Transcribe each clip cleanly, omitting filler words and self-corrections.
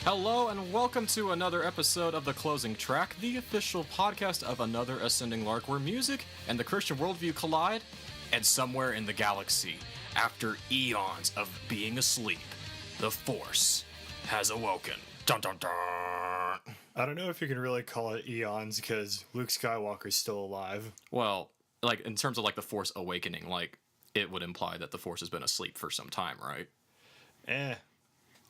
Hello and welcome to another episode of The Closing Track, the official podcast of Another Ascending Lark, where music and the Christian worldview collide, and somewhere in the galaxy, after eons of being asleep, the Force has awoken. Dun dun dun! I don't know if you can really call it eons, because Luke Skywalker's still alive. Well, like, in terms of, like, the Force awakening, like, it would imply that the Force has been asleep for some time, right?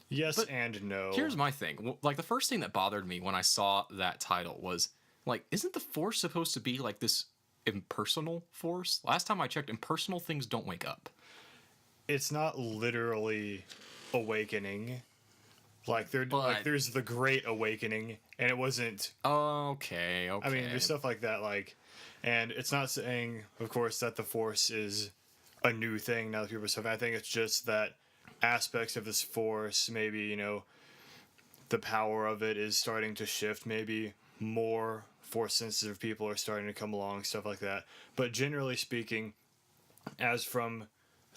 Yes, But and no. Here's my thing. Like, the first thing that bothered me when I saw that title was, like, isn't the Force supposed to be, like, this impersonal force? Last time I checked, impersonal things don't wake up. It's not literally awakening. Like, there's the Great Awakening, and it wasn't... Okay. I mean, there's stuff like that, like... And it's not saying, of course, that the Force is a new thing now that people are stuff. I think it's just that aspects of this Force, maybe, you know, the power of it is starting to shift. Maybe more Force-sensitive people are starting to come along, stuff like that. But generally speaking, as from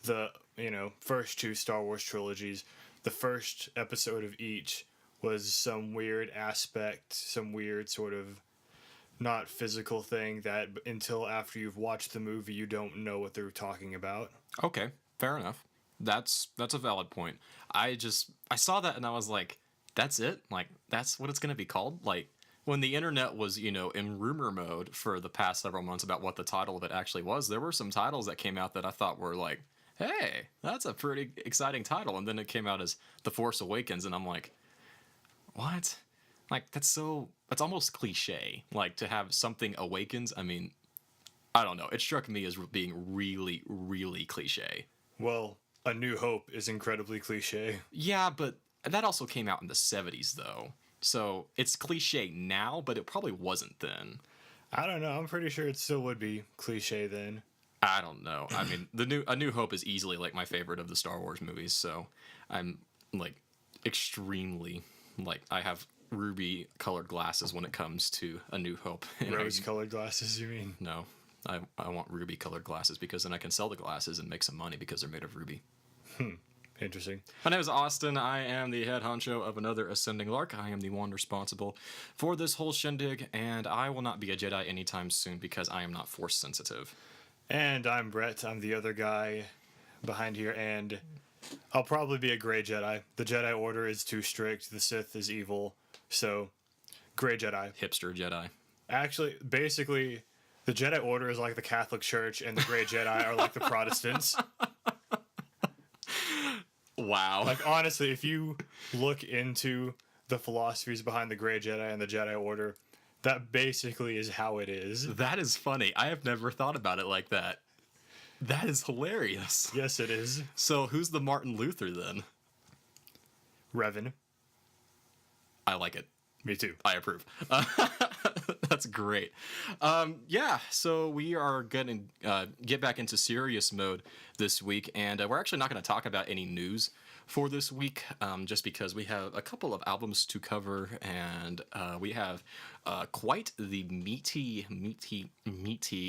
the, you know, first two Star Wars trilogies, the first episode of each was some weird aspect, some weird sort of not physical thing that until after you've watched the movie, you don't know what they're talking about. Okay, fair enough. That's a valid point. I saw that and I was like, that's it? Like, that's what it's going to be called? Like, when the internet was, you know, in rumor mode for the past several months about what the title of it actually was, there were some titles that came out that I thought were like, hey, that's a pretty exciting title. And then it came out as The Force Awakens, and I'm like, what? Like, that's almost cliche. Like, to have something awakens, I mean, I don't know. It struck me as being really, really cliche. Well, A New Hope is incredibly cliche. Yeah, but that also came out in the 70s, though. So it's cliche now, but it probably wasn't then. I don't know. I'm pretty sure it still would be cliche then. I don't know. I mean, A New Hope is easily, like, my favorite of the Star Wars movies, so I'm, like, extremely, like, I have ruby-colored glasses when it comes to A New Hope. Rose-colored glasses, you mean? No. I want ruby-colored glasses because then I can sell the glasses and make some money because they're made of ruby. Interesting. My name is Austin. I am the head honcho of Another Ascending Lark. I am the one responsible for this whole shindig, and I will not be a Jedi anytime soon because I am not Force sensitive. And I'm Brett. I'm the other guy behind here, and I'll probably be a gray Jedi. The Jedi Order is too strict. The Sith is evil. So, gray Jedi. Hipster Jedi. Actually, basically, the Jedi Order is like the Catholic Church, and the gray Jedi are like the Protestants. Wow. Like, honestly, if you look into the philosophies behind the gray Jedi and the Jedi Order, that basically is how it is. That is funny. I have never thought about it like that. That is hilarious. Yes, it is. So, who's the Martin Luther then? Revan. I like it. Me too. I approve. That's great. Yeah, so we are going to get back into serious mode this week, and we're actually not going to talk about any news for this week, just because we have a couple of albums to cover, and we have quite the meaty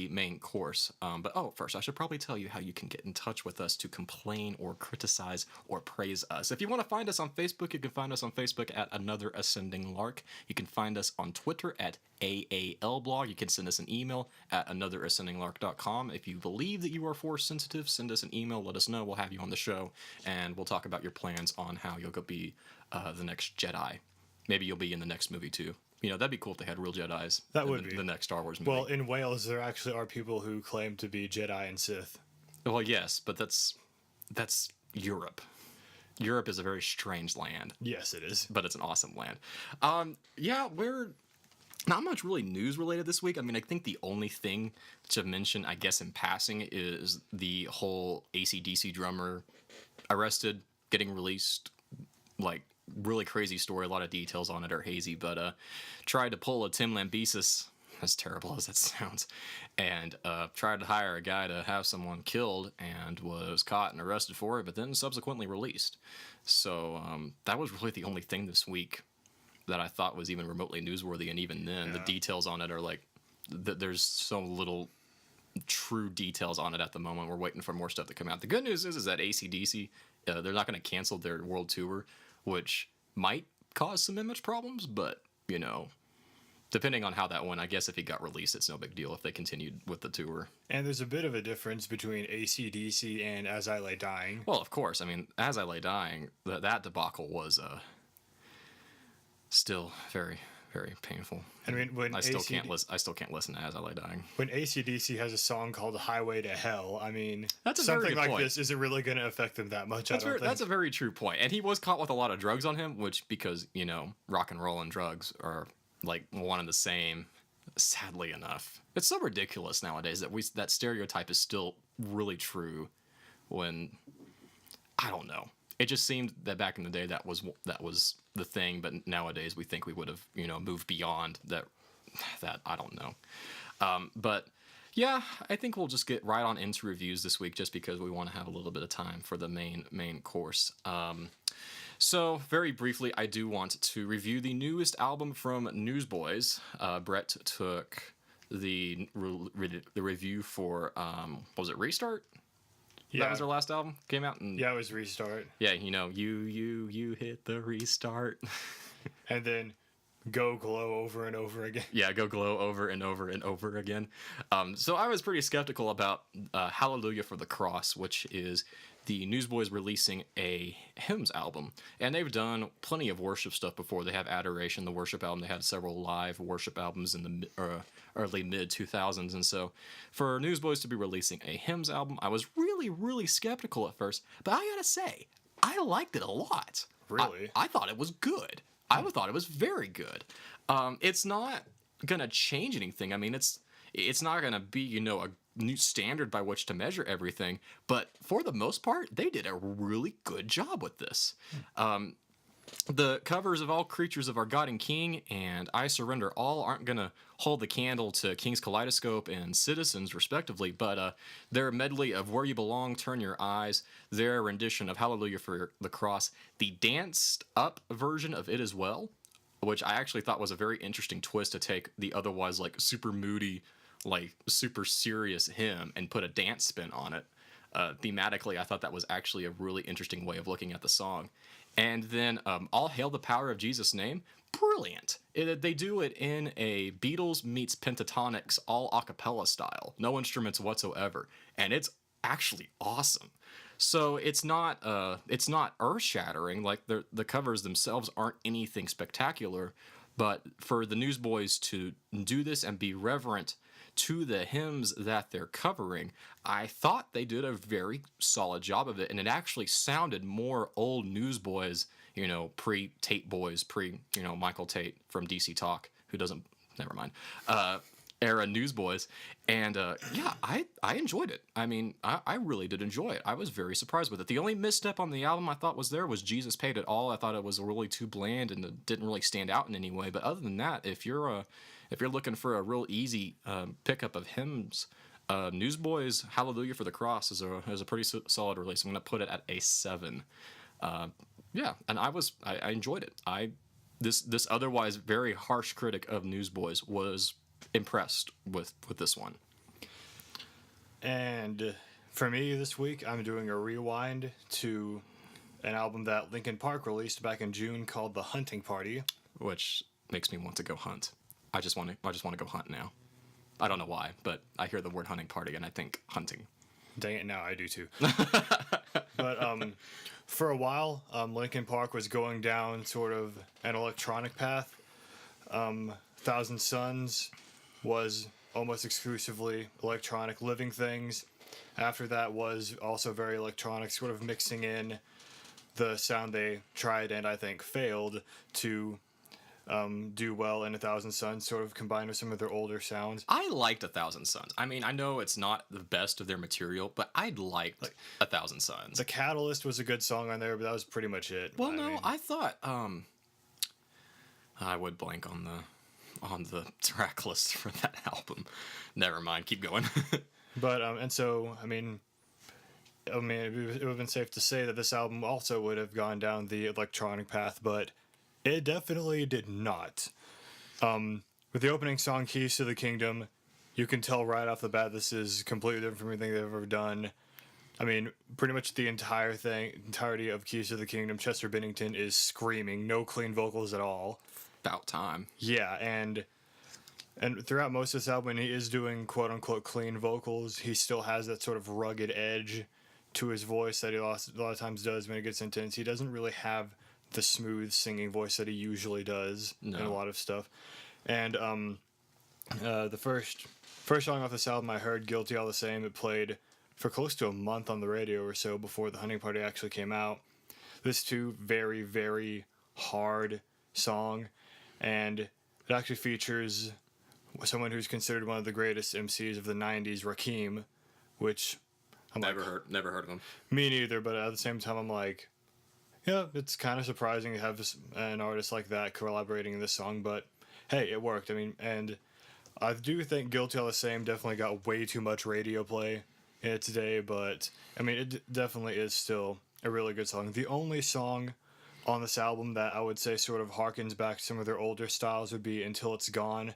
main course. But first, I should probably tell you how you can get in touch with us to complain or criticize or praise us. If you want to find us on Facebook, you can find us on Facebook at Another Ascending Lark. You can find us on Twitter at AALblog. You can send us an email at anotherascendinglark.com. If you believe that you are Force sensitive, send us an email, let us know. We'll have you on the show, and we'll talk about your plans on how you'll go be the next Jedi. Maybe you'll be in the next movie, too. You know, that'd be cool if they had real Jedis. That would be. The next Star Wars movie. Well, in Wales, there actually are people who claim to be Jedi and Sith. Well, yes, but that's Europe. Europe is a very strange land. Yes, it is. But it's an awesome land. Yeah, we're not much really news related this week. I mean, I think the only thing to mention, I guess, in passing is the whole AC/DC drummer arrested, getting released, like, really crazy story. A lot of details on it are hazy, but tried to pull a Tim Lambesis, as terrible as that sounds, and tried to hire a guy to have someone killed and was caught and arrested for it, but then subsequently released. So that was really the only thing this week that I thought was even remotely newsworthy, and even then, the details on it are like, there's so little true details on it at the moment. We're waiting for more stuff to come out. The good news is that AC/DC, they're not going to cancel their world tour, which might cause some image problems, but, depending on how that went, I guess if he got released, it's no big deal if they continued with the tour. And there's a bit of a difference between AC/DC and As I Lay Dying. Well, of course. I mean, As I Lay Dying, that debacle was still very, very painful. I mean, when I still can't listen to As I Lay Dying. When AC/DC has a song called "Highway to Hell," I mean, That's a very something good like point. this isn't really going to affect them that much. That's a very true point. And he was caught with a lot of drugs on him, which, because, rock and roll and drugs are like one and the same, sadly enough. It's so ridiculous nowadays that stereotype is still really true when, I don't know. It just seemed that back in the day that was the thing, but nowadays we think we would have, moved beyond that I don't know. But yeah, I think we'll just get right on into reviews this week just because we want to have a little bit of time for the main course. So, very briefly, I do want to review the newest album from Newsboys. Brett took the review for, what was it, Restart? Yeah. That was their last album? Came out? Yeah, it was Restart. Yeah, you hit the restart. And then Go Glow over and over again. Yeah, Go Glow over and over and over again. So I was pretty skeptical about Hallelujah for the Cross, which is the Newsboys releasing a hymns album. And they've done plenty of worship stuff before. They have Adoration, the worship album. They had several live worship albums in the early mid-2000s. And so for Newsboys to be releasing a hymns album, I was really, really skeptical at first. But I gotta say, I liked it a lot. Really? I thought it was good. I thought it was very good. It's not gonna change anything. I mean, it's not gonna be a new standard by which to measure everything. But for the most part, they did a really good job with this. The covers of All Creatures of Our God and King and I Surrender All aren't going to hold the candle to King's Kaleidoscope and Citizens, respectively, but their medley of Where You Belong, Turn Your Eyes, their rendition of Hallelujah for the Cross, the danced-up version of It As Well, which I actually thought was a very interesting twist to take the otherwise, super moody, super serious hymn and put a dance spin on it. Thematically, I thought that was actually a really interesting way of looking at the song. And then All Hail the Power of Jesus' Name, brilliant. They do it in a Beatles meets Pentatonix all a cappella style, no instruments whatsoever, and it's actually awesome. So it's not earth-shattering, like the covers themselves aren't anything spectacular, but for the Newsboys to do this and be reverent to the hymns that they're covering, I thought they did a very solid job of it, and it actually sounded more old Newsboys, pre-Tate Boys, Michael Tate from DC Talk, who doesn't, never mind, era Newsboys, and yeah, I enjoyed it. I mean, I really did enjoy it. I was very surprised with it. The only misstep on the album I thought was Jesus Paid It All. I thought it was really too bland and it didn't really stand out in any way, but other than that, if you're looking for a real easy pickup of hymns, Newsboys' Hallelujah for the Cross is a pretty solid release. I'm going to put it at a 7. Yeah, and I enjoyed it. This otherwise very harsh critic of Newsboys was impressed with this one. And for me this week, I'm doing a rewind to an album that Linkin Park released back in June called The Hunting Party, which makes me want to go hunt. I just want to go hunt now. I don't know why, but I hear the word hunting party and I think hunting. Dang it, now I do too. But for a while, Linkin Park was going down sort of an electronic path. Thousand Suns was almost exclusively electronic Living Things. After that was also very electronic, sort of mixing in the sound they tried and I think failed to do well in A Thousand Suns, sort of combined with some of their older sounds. I liked A Thousand Suns. I mean, I know it's not the best of their material, but I liked A Thousand Suns. The Catalyst was a good song on there, but that was pretty much it. Well, I thought I would blank on the track list for that album. Never mind, keep going. But and so I mean, it would have been safe to say that this album also would have gone down the electronic path, but it definitely did not. With the opening song, Keys to the Kingdom, you can tell right off the bat this is completely different from anything they've ever done. I mean, pretty much the entirety of Keys to the Kingdom, Chester Bennington is screaming, no clean vocals at all. About time. Yeah, and throughout most of this album, when he is doing quote unquote clean vocals, he still has that sort of rugged edge to his voice that he a lot of times does when it gets intense. He doesn't really have the smooth singing voice that he usually does in a lot of stuff. And the first song off this album I heard, Guilty All the Same, it played for close to a month on the radio or so before The Hunting Party actually came out. This too, very, very hard song, and it actually features someone who's considered one of the greatest MCs of the 90s, Rakim, which I'm never heard of him. Me neither, but at the same time I'm like, yeah, it's kind of surprising to have an artist like that collaborating in this song, but hey, it worked. I mean, and I do think Guilty All the Same definitely got way too much radio play in it today, but I mean, it definitely is still a really good song. The only song on this album that I would say sort of harkens back to some of their older styles would be Until It's Gone.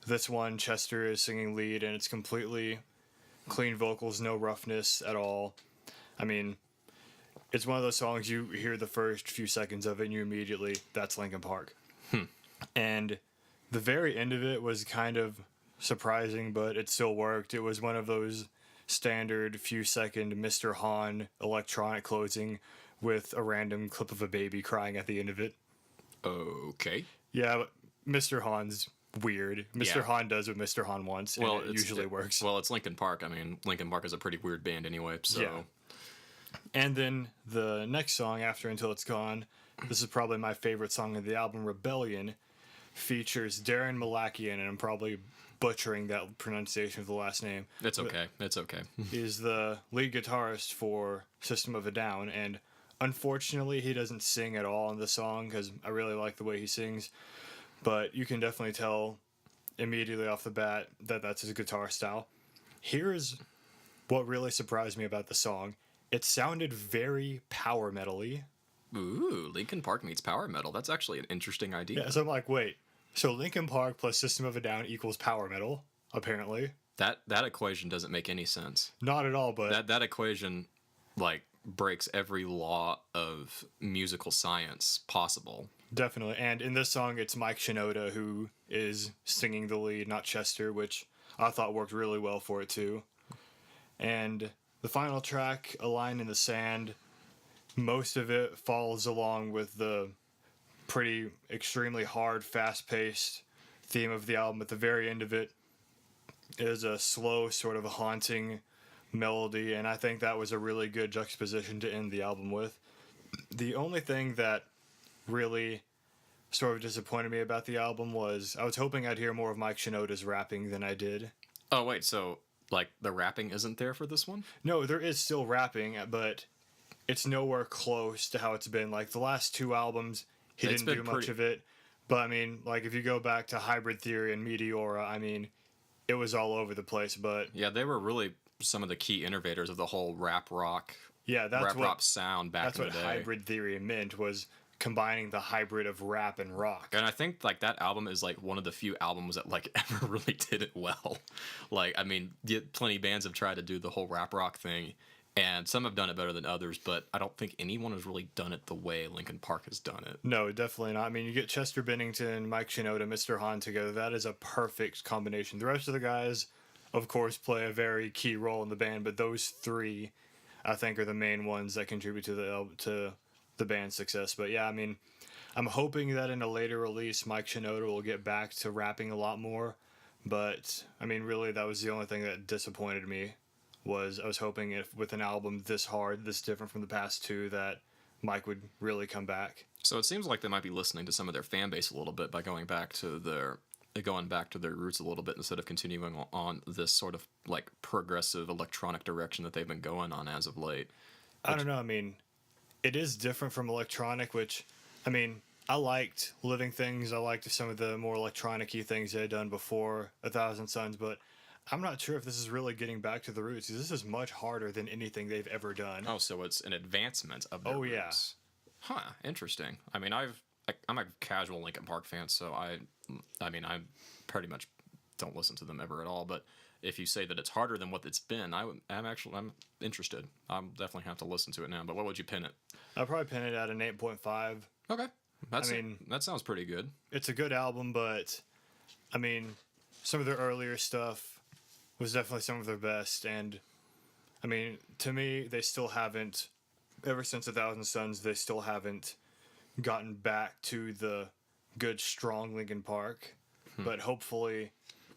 This one, Chester is singing lead, and it's completely clean vocals, no roughness at all. I mean, it's one of those songs you hear the first few seconds of it and you immediately, that's Linkin Park. And the very end of it was kind of surprising, but it still worked. It was one of those standard few second Mr. Hahn electronic closing with a random clip of a baby crying at the end of it. Okay. Yeah, but Mr. Hahn's weird. Mr. Hahn does what Mr. Hahn wants, and it usually works. Well, it's Linkin Park. I mean, Linkin Park is a pretty weird band anyway, so... Yeah. And then the next song after Until It's Gone, this is probably my favorite song of the album, Rebellion, features Darren Malakian, and I'm probably butchering that pronunciation of the last name. It's okay. It's okay. He's the lead guitarist for System of a Down, and unfortunately he doesn't sing at all in the song because I really like the way he sings, but you can definitely tell immediately off the bat that that's his guitar style. Here's what really surprised me about the song. It sounded very power metal-y. Ooh, Linkin Park meets power metal. That's actually an interesting idea. Yeah, so I'm like, wait, so Linkin Park plus System of a Down equals power metal, apparently. That equation doesn't make any sense. Not at all, but... That equation, like, breaks every law of musical science possible. Definitely, and in this song, it's Mike Shinoda who is singing the lead, not Chester, which I thought worked really well for it, too. And the final track, A Line in the Sand, most of it falls along with the pretty extremely hard, fast-paced theme of the album. At the very end of it is a slow, sort of haunting melody, and I think that was a really good juxtaposition to end the album with. The only thing that really sort of disappointed me about the album was I was hoping I'd hear more of Mike Shinoda's rapping than I did. Oh, wait, so, like, the rapping isn't there for this one? No, there is still rapping, but it's nowhere close to how it's been. Like, the last two albums, he didn't do much of it. But, I mean, like, if you go back to Hybrid Theory and Meteora, I mean, it was all over the place, but... Yeah, they were really some of the key innovators of the whole rap rock sound back in the day. That's what Hybrid Theory meant, was combining the hybrid of rap and rock. And I think, like, that album is, like, one of the few albums that, like, ever really did it well. Like, I mean, plenty of bands have tried to do the whole rap rock thing, and some have done it better than others, but I don't think anyone has really done it the way Linkin Park has done it. No, definitely not. I mean, you get Chester Bennington, Mike Shinoda, Mr. Hahn together. That is a perfect combination. The rest of the guys, of course, play a very key role in the band, but those three, I think, are the main ones that contribute to the band's success. But yeah, I mean, I'm hoping that in a later release, Mike Shinoda will get back to rapping a lot more. But I mean, really, that was the only thing that disappointed me. Was I was hoping if with an album this hard, this different from the past two, that Mike would really come back. So it seems like they might be listening to some of their fan base a little bit by going back to their roots a little bit instead of continuing on this sort of like progressive electronic direction that they've been going on as of late. I don't know. I mean, it is different from electronic, which, I mean, I liked Living Things. I liked some of the more electronic-y things they had done before A Thousand Suns, but I'm not sure if this is really getting back to the roots. This is much harder than anything they've ever done. Oh, so it's an advancement of their roots. Yeah. Huh, interesting. I mean, I'm a casual Linkin Park fan, so I mean, I pretty much don't listen to them ever at all, but if you say that it's harder than what it's been, I'm interested. I'll definitely have to listen to it now. But what would you pin it? I'll probably pin it at an 8.5. Okay, I mean, that sounds pretty good. it's a good album, but I mean, some of their earlier stuff was definitely some of their best. And I mean, to me, they still haven't, ever since A Thousand Suns, they still haven't gotten back to the good, strong Linkin Park. But hopefully,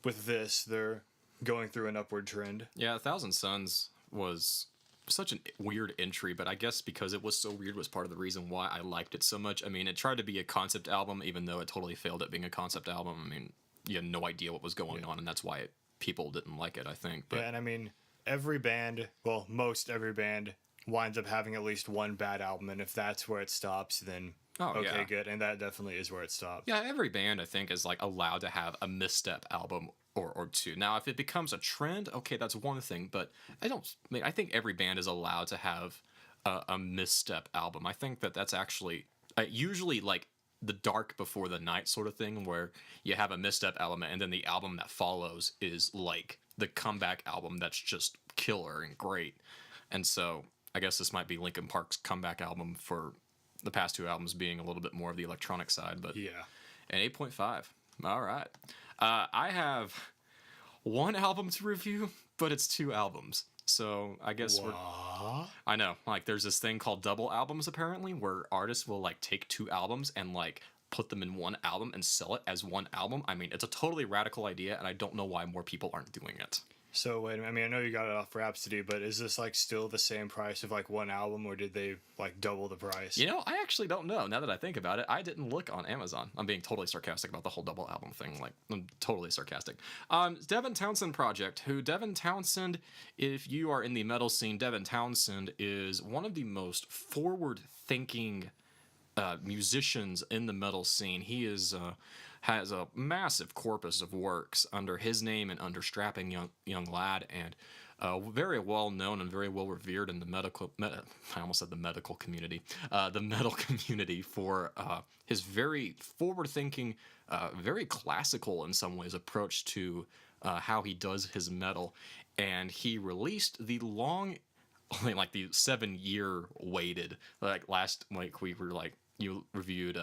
with this, they're going through an upward trend. Yeah, A Thousand Suns was such a weird entry, but I guess because it was so weird was part of the reason why I liked it so much. I mean, it tried to be a concept album, even though it totally failed at being a concept album. I mean, you had no idea what was going on, and that's why people didn't like it, I think. But Yeah, and I mean, every band, well, most every band winds up having at least one bad album, and if that's where it stops, then okay, good. And that definitely is where it stopped. Yeah, every band I think is like allowed to have a misstep album or two. Now, if it becomes a trend, okay, that's one thing. But I think every band is allowed to have a misstep album. I think that's actually usually like the dark before the night sort of thing, where you have a misstep album and then the album that follows is like the comeback album that's just killer and great. And so I guess this might be Linkin Park's comeback album for the past two albums being a little bit more of the electronic side, but Yeah. an 8.5. All right. I have one album to review, but it's two albums. So I guess I know, like there's this thing called double albums apparently, where artists will like take two albums and like put them in one album and sell it as one album. I mean, it's a totally radical idea, and I don't know why more people aren't doing it. So wait a minute. I mean, I know you got it off Rhapsody, but is this like still the same price of like one album, or did they like double the price? You know, I actually don't know. Now that I think about it, I didn't look on Amazon. I'm being totally sarcastic about the whole double album thing. Like, I'm totally sarcastic. Devin Townsend Project, Devin Townsend, if you are in the metal scene, Devin Townsend is one of the most forward-thinking musicians in the metal scene. He has a massive corpus of works under his name and under Strapping Young Lad, and very well known and very well revered in the I almost said the medical community, the metal community for his very forward-thinking, very classical in some ways approach to how he does his metal. And he released the only like the 7-year waited, like last week we were like, you reviewed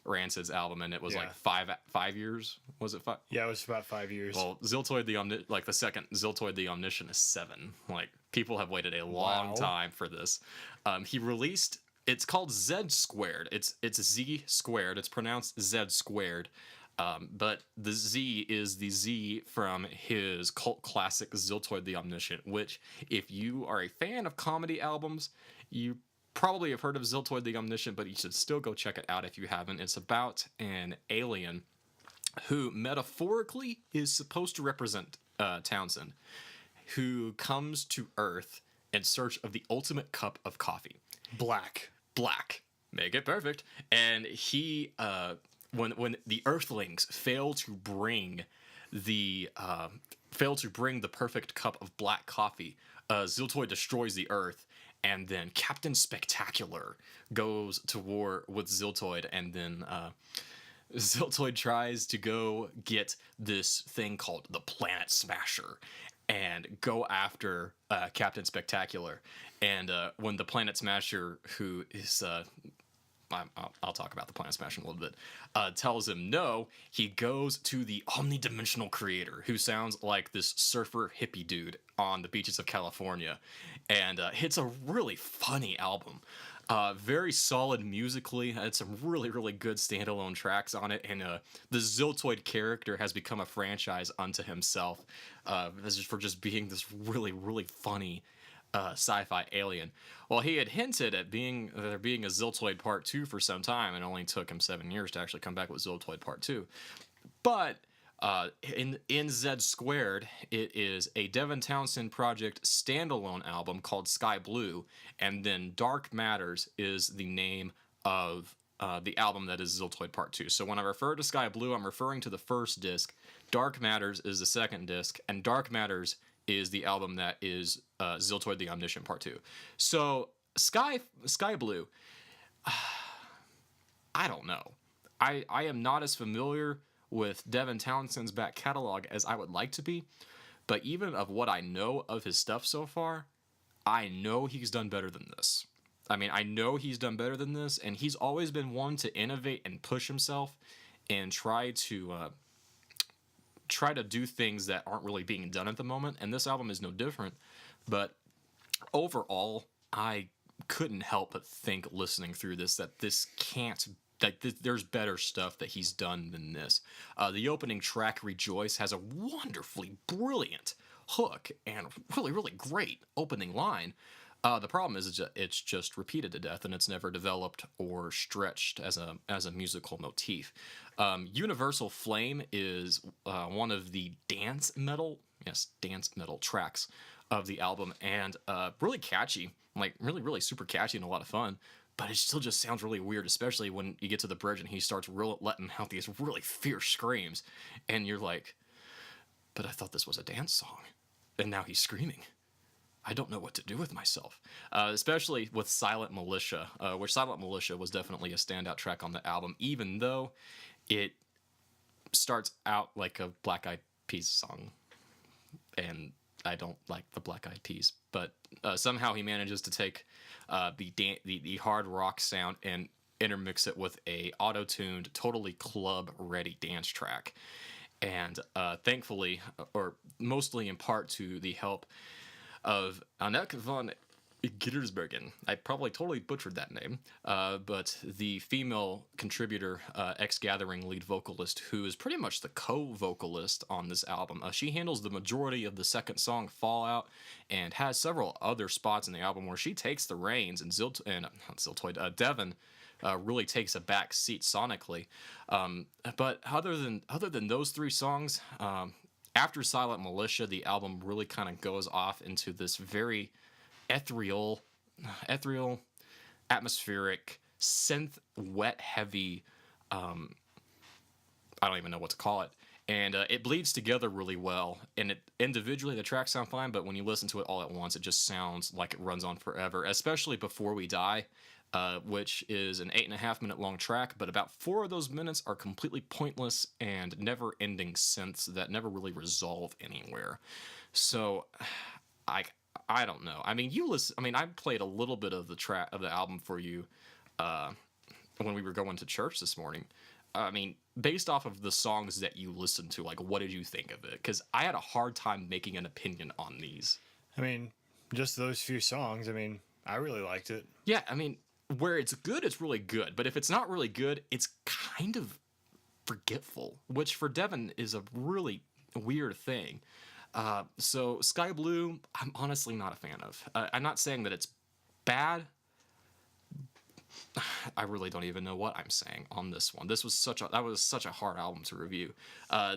Rancid's album, and it was like 5 years. Was it 5? Yeah, it was about 5 years. Well, Ziltoid the second Ziltoid the Omniscient is 7. Like, people have waited a long time for this. He released. It's called Z Squared. It's Z squared. It's pronounced Z squared. But the Z is the Z from his cult classic Ziltoid the Omniscient, which, if you are a fan of comedy albums, you probably have heard of Ziltoid the Omniscient, but you should still go check it out if you haven't. It's about an alien who metaphorically is supposed to represent Townsend, who comes to Earth in search of the ultimate cup of coffee. Black. Make it perfect. And he, when the Earthlings fail to bring the perfect cup of black coffee, Ziltoid destroys the Earth. And then Captain Spectacular goes to war with Ziltoid, and then Ziltoid tries to go get this thing called the Planet Smasher and go after Captain Spectacular. And when the Planet Smasher, who is... I'll talk about the Planet Smasher in a little bit, tells him no, he goes to the omnidimensional creator, who sounds like this surfer hippie dude on the beaches of California. And it's a really funny album. Very solid musically. Had some really, really good standalone tracks on it. And the Ziltoid character has become a franchise unto himself for just being this really, really funny sci-fi alien. Well, he had hinted at there being a Ziltoid Part 2 for some time, and it only took him 7 years to actually come back with Ziltoid Part 2. But in Z Squared, it is a Devin Townsend Project standalone album called Sky Blue, and then Dark Matters is the name of the album that is Ziltoid Part 2. So when I refer to Sky Blue, I'm referring to the first disc. Dark Matters is the second disc, and Dark Matters is the album that is Ziltoid the Omniscient Part 2. So Sky Blue, I don't know. I am not as familiar with Devin Townsend's back catalog as I would like to be, But even of what I know of his stuff so far, I know he's done better than this. I mean, I know he's done better than this, and he's always been one to innovate and push himself and try to do things that aren't really being done at the moment. And this album is no different. But overall, I couldn't help but think, listening through this, that this can't. There's better stuff that he's done than this. The opening track, Rejoice, has a wonderfully brilliant hook and really, really great opening line. The problem is it's just repeated to death, and it's never developed or stretched as a musical motif. Universal Flame is one of the dance metal tracks of the album, and really catchy, like really, really super catchy and a lot of fun. But it still just sounds really weird, especially when you get to the bridge and he starts letting out these really fierce screams, and you're like, "But I thought this was a dance song, and now he's screaming. I don't know what to do with myself." Especially with Silent Militia, which Silent Militia was definitely a standout track on the album, even though it starts out like a Black Eyed Peas song, and I don't like the Black Eyed Peas, but somehow he manages to take the hard rock sound and intermix it with a auto-tuned, totally club-ready dance track. And thankfully, or mostly in part to the help of Anneke van Giersbergen. I probably totally butchered that name, but the female contributor, ex-Gathering lead vocalist, who is pretty much the co-vocalist on this album. She handles the majority of the second song, Fallout, and has several other spots in the album where she takes the reins, and Devin really takes a back seat sonically. But other than those three songs, after Silent Militia, the album really kind of goes off into this very ethereal, atmospheric, synth, wet, heavy. I don't even know what to call it, and it bleeds together really well. And it individually, the tracks sound fine, but when you listen to it all at once, it just sounds like it runs on forever. Especially Before We Die, which is an 8.5-minute long track, but about 4 of those minutes are completely pointless and never-ending synths that never really resolve anywhere. So, I don't know. I mean, I played a little bit of the album for you when we were going to church this morning. I mean, based off of the songs that you listened to, like, what did you think of it? Because I had a hard time making an opinion on these. I mean, just those few songs. I mean, I really liked it. Yeah, I mean, where it's good, it's really good. But if it's not really good, it's kind of forgetful, which for Devin is a really weird thing. So Sky Blue, I'm honestly not a fan of. I'm not saying that it's bad. I really don't even know what I'm saying on this one. That was such a hard album to review.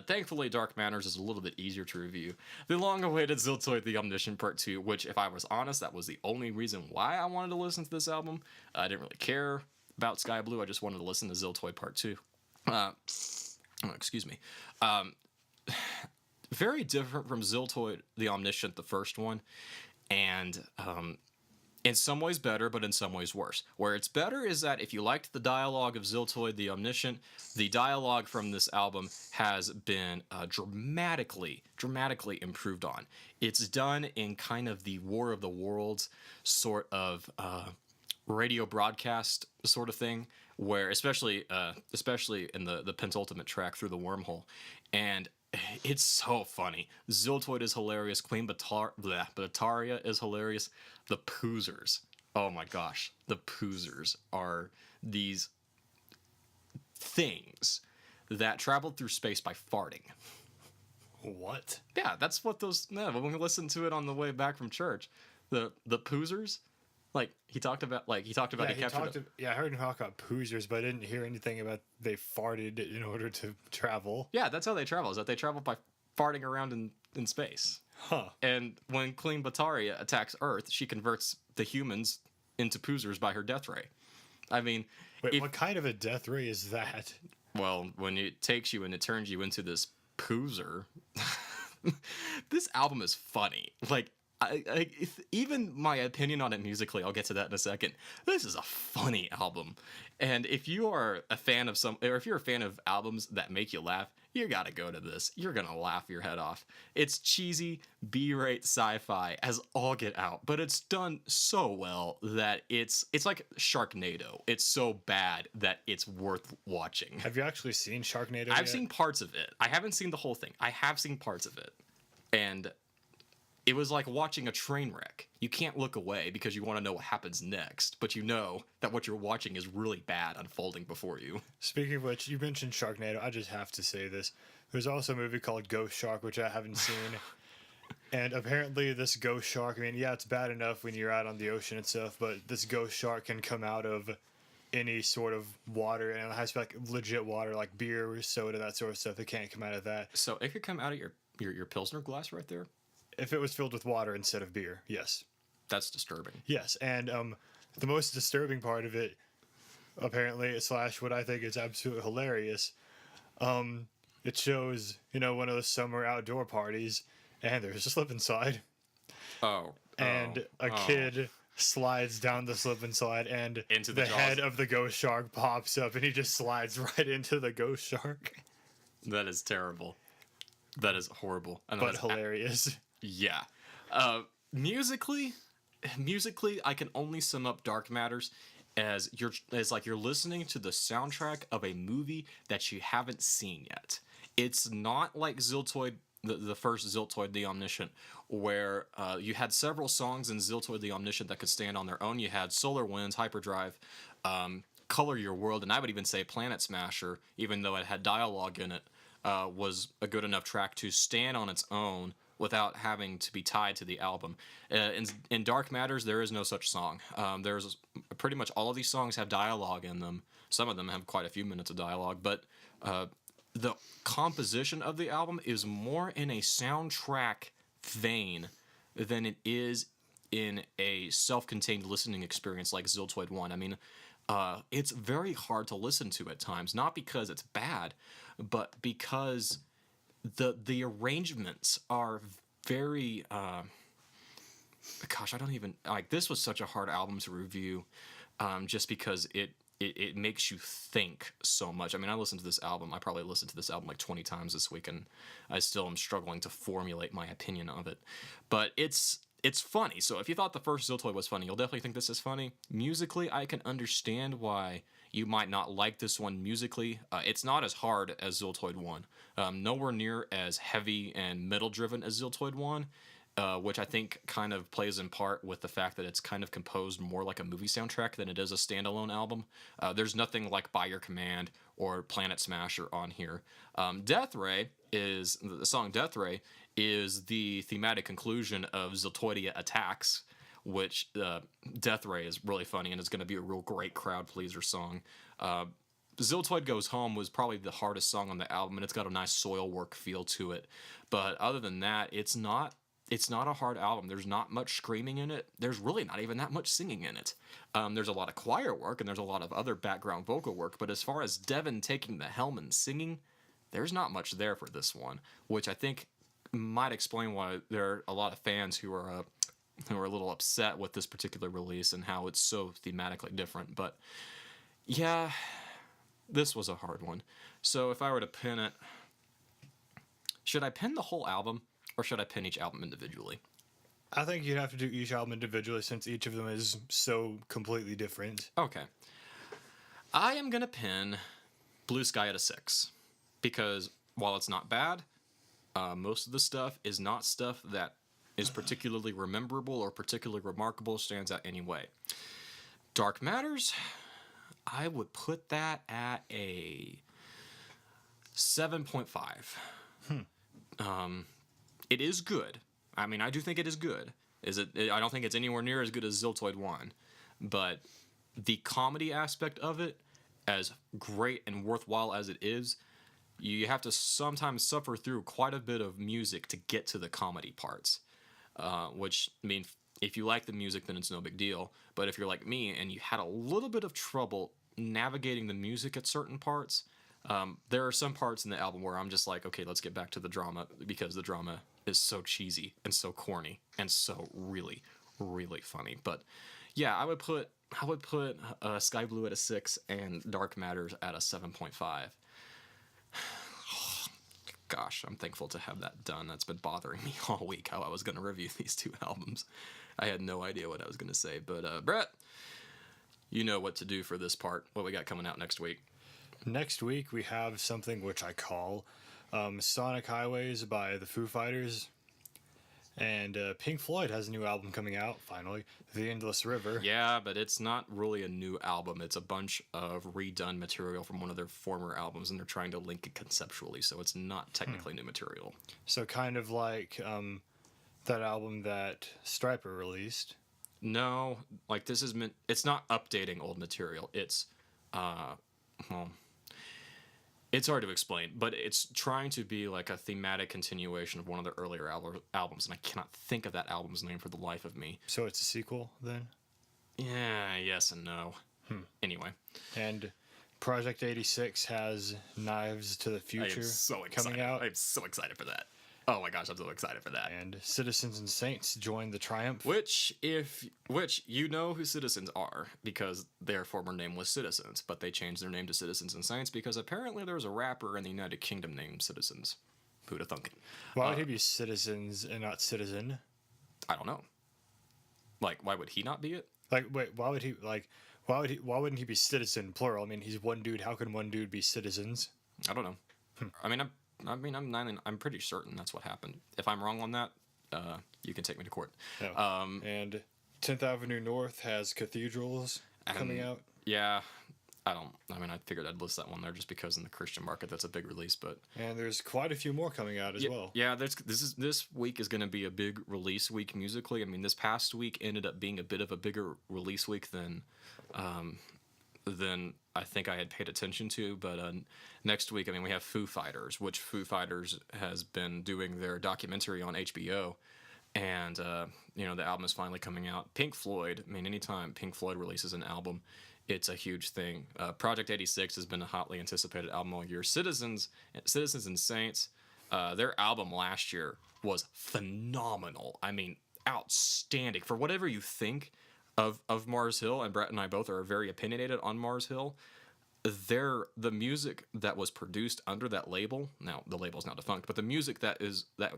Thankfully, Dark Manners is a little bit easier to review. The long-awaited Ziltoid the Omniscient Part 2, which, if I was honest, that was the only reason why I wanted to listen to this album. I didn't really care about Sky Blue. I just wanted to listen to Ziltoid Part 2. Excuse me. Very different from Ziltoid the Omniscient, the first one, and in some ways better, but in some ways worse. Where it's better is that if you liked the dialogue of Ziltoid the Omniscient, the dialogue from this album has been dramatically improved on. It's done in kind of the War of the Worlds sort of radio broadcast sort of thing, where especially in the penultimate track, Through the Wormhole, and it's so funny. Ziltoid is hilarious. Queen Bataria is hilarious. The Poozers. Oh my gosh. The Poozers are these things that traveled through space by farting. What? Yeah, that's what those... Yeah, when we listened to it on the way back from church, the Poozers... He talked about I heard him talk about poozers, but I didn't hear anything about they farted in order to travel. Yeah, that's how they travel, is that they travel by farting around in space. Huh. And when Queen Bataria attacks Earth, she converts the humans into poozers by her death ray. I mean... Wait, what kind of a death ray is that? Well, when it takes you and it turns you into this poozer... This album is funny. Even my opinion on it musically, I'll get to that in a second. This is a funny album, and if you are a fan of or if you're a fan of albums that make you laugh, you gotta go to this. You're gonna laugh your head off. It's cheesy B-rate sci-fi as all get out, but it's done so well that it's like Sharknado. It's so bad that it's worth watching. Have you actually seen Sharknado I've yet? seen parts of it. I haven't seen the whole thing. I have seen parts of it, and it was like watching a train wreck. You can't look away because you want to know what happens next, but you know that what you're watching is really bad unfolding before you. Speaking of which, you mentioned Sharknado. I just have to say this. There's also a movie called Ghost Shark, which I haven't seen. And apparently this ghost shark, I mean, yeah, it's bad enough when you're out on the ocean and stuff, but this ghost shark can come out of any sort of water, and it has to be like legit water, like beer or soda, that sort of stuff. It can't come out of that. So it could come out of your Pilsner glass right there? If it was filled with water instead of beer, yes. That's disturbing. Yes, and the most disturbing part of it, apparently, / what I think is absolutely hilarious, it shows, one of those summer outdoor parties, and there's a slip and slide. Oh. And a kid slides down the slip and slide, and into the jaws. head of the ghost shark pops up, and he just slides right into the ghost shark. That is terrible. That is horrible. But hilarious. Yeah. Musically, I can only sum up Dark Matters as like you're listening to the soundtrack of a movie that you haven't seen yet. It's not like Ziltoid, the first Ziltoid the Omniscient, where you had several songs in Ziltoid the Omniscient that could stand on their own. You had Solar Winds, Hyperdrive, Color Your World, and I would even say Planet Smasher, even though it had dialogue in it, was a good enough track to stand on its own without having to be tied to the album. In Dark Matters, there is no such song. There's pretty much all of these songs have dialogue in them. Some of them have quite a few minutes of dialogue, but the composition of the album is more in a soundtrack vein than it is in a self-contained listening experience like Ziltoid 1. I mean, it's very hard to listen to at times, not because it's bad, but because the arrangements are very gosh, I don't even like, this was such a hard album to review, just because it makes you think so much. I mean, I probably listened to this album like 20 times this week, and I still am struggling to formulate my opinion of it. But it's funny. So if you thought the first Ziltoid was funny, you'll definitely think this is funny. Musically, I can understand why you might not like this one musically. It's not as hard as Ziltoid 1. Nowhere near as heavy and metal-driven as Ziltoid 1, which I think kind of plays in part with the fact that it's kind of composed more like a movie soundtrack than it is a standalone album. There's nothing like By Your Command or Planet Smasher on here. The song Death Ray is the thematic conclusion of Ziltoidia Attacks, which Death Ray is really funny and is going to be a real great crowd pleaser song. Ziltoid Goes Home was probably the hardest song on the album, and it's got a nice soil work feel to it. But other than that, it's not a hard album. There's not much screaming in it. There's really not even that much singing in it. There's a lot of choir work, and there's a lot of other background vocal work, but as far as Devin taking the helm and singing, there's not much there for this one, which I think might explain why there are a lot of fans who are a little upset with this particular release and how it's so thematically different. But yeah, this was a hard one. So if I were to pin it, should I pin the whole album or should I pin each album individually? I think you'd have to do each album individually since each of them is so completely different. Okay. I am going to pin Blue Sky at a 6 because while it's not bad, most of the stuff is not stuff that is particularly memorable or particularly remarkable, stands out anyway. Dark Matters, I would put that at a 7.5. It is good. I mean, I do think it is good. I don't think it's anywhere near as good as Ziltoid 1, but the comedy aspect of it, as great and worthwhile as it is, you have to sometimes suffer through quite a bit of music to get to the comedy parts. Which, I mean, if you like the music, then it's no big deal. But if you're like me and you had a little bit of trouble navigating the music at certain parts, there are some parts in the album where I'm just like, okay, let's get back to the drama because the drama is so cheesy and so corny and so really, really funny. But yeah, I would put Sky Blue at a 6 and Dark Matters at a 7.5. Gosh, I'm thankful to have that done. That's been bothering me all week how I was going to review these two albums. I had no idea what I was going to say. But Brett, you know what to do for this part. What we got coming out next week? Next week we have something which I call Sonic Highways by the Foo Fighters. And Pink Floyd has a new album coming out, finally, The Endless River. Yeah, but it's not really a new album. It's a bunch of redone material from one of their former albums, and they're trying to link it conceptually, so it's not technically new material. So kind of like that album that Stryper released. No, like this is meant. It's not updating old material. It's, well, it's hard to explain, but it's trying to be like a thematic continuation of one of their earlier albums, and I cannot think of that album's name for the life of me. So it's a sequel, then? Yeah, yes and no. Anyway. And Project 86 has Knives to the Future coming out. I'm so excited for that. Oh my gosh, I'm so excited for that. And Citizens and Saints join the Triumph. Which you know who Citizens are, because their former name was Citizens, but they changed their name to Citizens and Saints because apparently there was a rapper in the United Kingdom named Citizens. Who'da thunk it? Why would he be Citizens and not Citizen? I don't know. Like, why would he not be it? Like, wait, why wouldn't he be Citizen plural? I mean, he's one dude. How can one dude be Citizens? I don't know. I'm pretty certain that's what happened. If I'm wrong on that, you can take me to court. No. And 10th Avenue North has Cathedrals coming out. Yeah, I figured I'd list that one there just because in the Christian market that's a big release, but and there's quite a few more coming out as well. Yeah, this week is going to be a big release week musically. I mean, this past week ended up being a bit of a bigger release week than I think I had paid attention to, but next week, we have Foo Fighters, which Foo Fighters has been doing their documentary on HBO, and the album is finally coming out. Pink Floyd, anytime Pink Floyd releases an album, it's a huge thing. Project 86 has been a hotly anticipated album all year. Citizens and Saints, their album last year was phenomenal. Outstanding. For whatever you think of Mars Hill, and Brett and I both are very opinionated on Mars Hill, the music that was produced under that label, now the label's now defunct, but the music that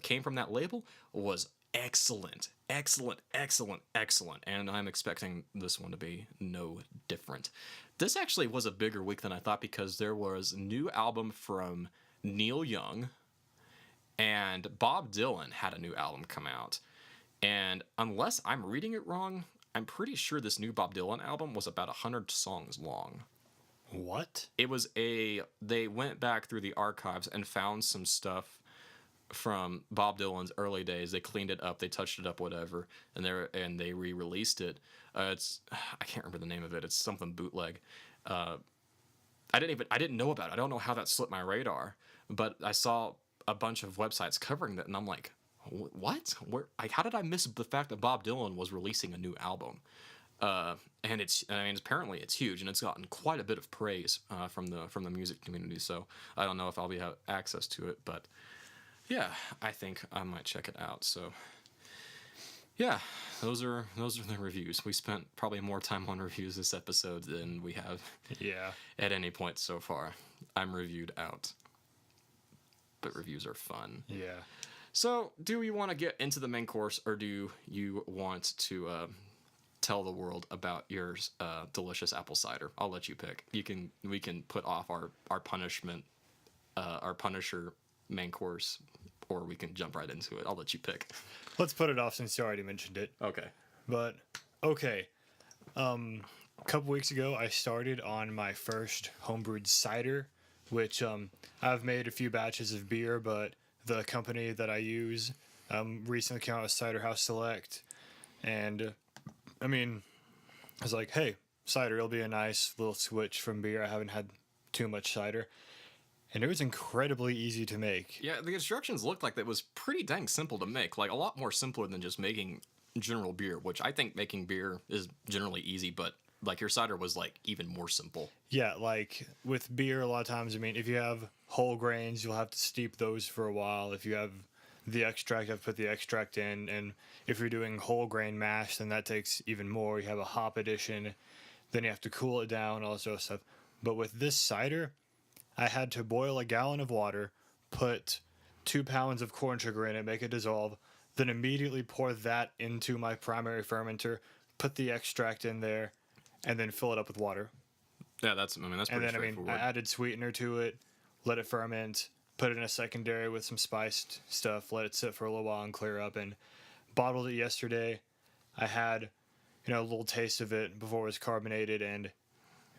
came from that label was excellent, and I'm expecting this one to be no different. This actually was a bigger week than I thought because there was a new album from Neil Young, and Bob Dylan had a new album come out, and unless I'm reading it wrong, I'm pretty sure this new Bob Dylan album was about 100 songs long. What? They went back through the archives and found some stuff from Bob Dylan's early days. They cleaned it up, they touched it up, whatever, and they re-released it. I can't remember the name of it. It's something bootleg. I didn't know about it. I don't know how that slipped my radar, but I saw a bunch of websites covering that, and I'm like, what? How did I miss the fact that Bob Dylan was releasing a new album? And apparently it's huge, and it's gotten quite a bit of praise from the music community. So I don't know if I'll have access to it, but yeah, I think I might check it out. So yeah, those are the reviews. We spent probably more time on reviews this episode than we have at any point so far. I'm reviewed out, but reviews are fun. Yeah. So, do you want to get into the main course, or do you want to tell the world about your delicious apple cider? I'll let you pick. We can put off our punishment, our Punisher main course, or we can jump right into it. I'll let you pick. Let's put it off since you already mentioned it. Okay. But okay, a couple weeks ago I started on my first homebrewed cider, which I've made a few batches of beer, but the company that I use recently came out with Cider House Select, and I was like, hey, cider, it'll be a nice little switch from beer. I haven't had too much cider, and it was incredibly easy to make. Yeah, the instructions looked like that was pretty dang simple to make, like a lot more simpler than just making general beer, which I think making beer is generally easy, but like your cider was like even more simple. Yeah, like with beer, a lot of times, if you have whole grains, you'll have to steep those for a while. If you have the extract. I've put the extract in, and if you're doing whole grain mash, then that takes even more. You have a hop edition, then you have to cool it down, all this other stuff. But with this cider, I had to boil a gallon of water, put 2 pounds of corn sugar in it, make it dissolve, then immediately pour that into my primary fermenter, put the extract in there, and then fill it up with water. Yeah, that's pretty And then, straightforward. I added sweetener to it, let it ferment, put it in a secondary with some spiced stuff, let it sit for a little while and clear up, and bottled it yesterday. I had, a little taste of it before it was carbonated, and it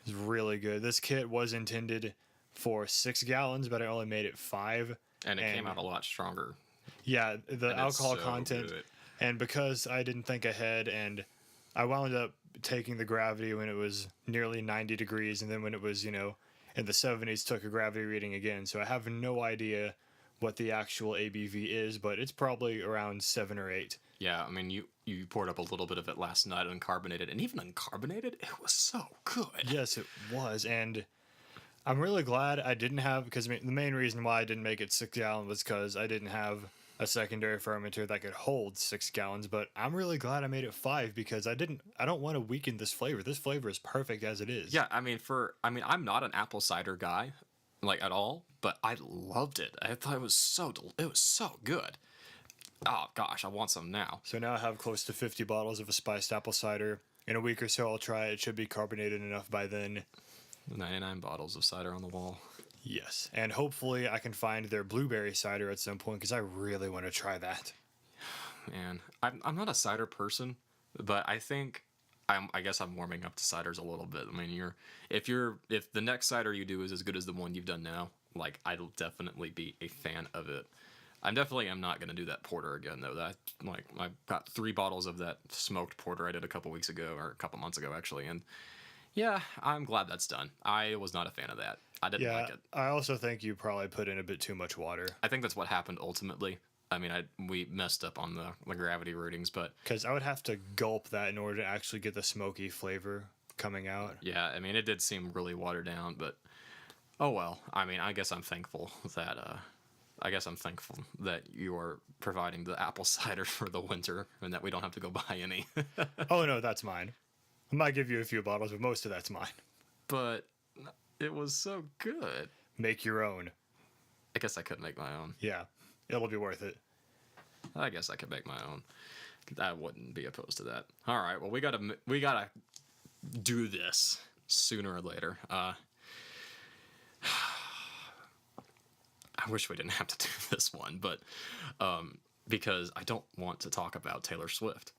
was really good. This kit was intended for 6 gallons, but I only made it 5. And it came out a lot stronger. Yeah, the And it's alcohol so content. good. And because I didn't think ahead, and I wound up taking the gravity when it was nearly 90 degrees, and then when it was, in the 70s, took a gravity reading again. So I have no idea what the actual ABV is, but it's probably around 7 or 8. Yeah, you poured up a little bit of it last night uncarbonated, and even uncarbonated, it was so good. Yes, it was, and I'm really glad I didn't have, because the main reason why I didn't make it 6 gallons was because I didn't have a secondary fermenter that could hold 6 gallons, but I'm really glad I made it 5 because I don't want to weaken this flavor. This flavor is perfect as it is. Yeah, I'm not an apple cider guy, like at all, but I loved it. I thought it was so good. Oh gosh, I want some now. So now I have close to 50 bottles of a spiced apple cider. In a week or so, I'll try it. It should be carbonated enough by then. 99 bottles of cider on the wall. Yes, and hopefully I can find their blueberry cider at some point because I really want to try that. Man, I'm not a cider person, but I think I guess I'm warming up to ciders a little bit. I mean, if the next cider you do is as good as the one you've done now, like I'll definitely be a fan of it. I'm not gonna do that porter again though. I got 3 bottles of that smoked porter I did a couple weeks ago or a couple months ago actually, and yeah, I'm glad that's done. I was not a fan of that. I didn't like it. I also think you probably put in a bit too much water. I think that's what happened ultimately. I mean, we messed up on the gravity readings, but because I would have to gulp that in order to actually get the smoky flavor coming out. yeah, I mean, it did seem really watered down, but oh well. I mean, I guess I'm thankful that you are providing the apple cider for the winter and that we don't have to go buy any. Oh no, that's mine. I might give you a few bottles, but most of that's mine. But it was so good. Make your own. I guess I could make my own. Yeah, it'll be worth it. I guess I could make my own. I wouldn't be opposed to that. All right, well, we gotta do this sooner or later. I wish we didn't have to do this one, but because I don't want to talk about Taylor Swift.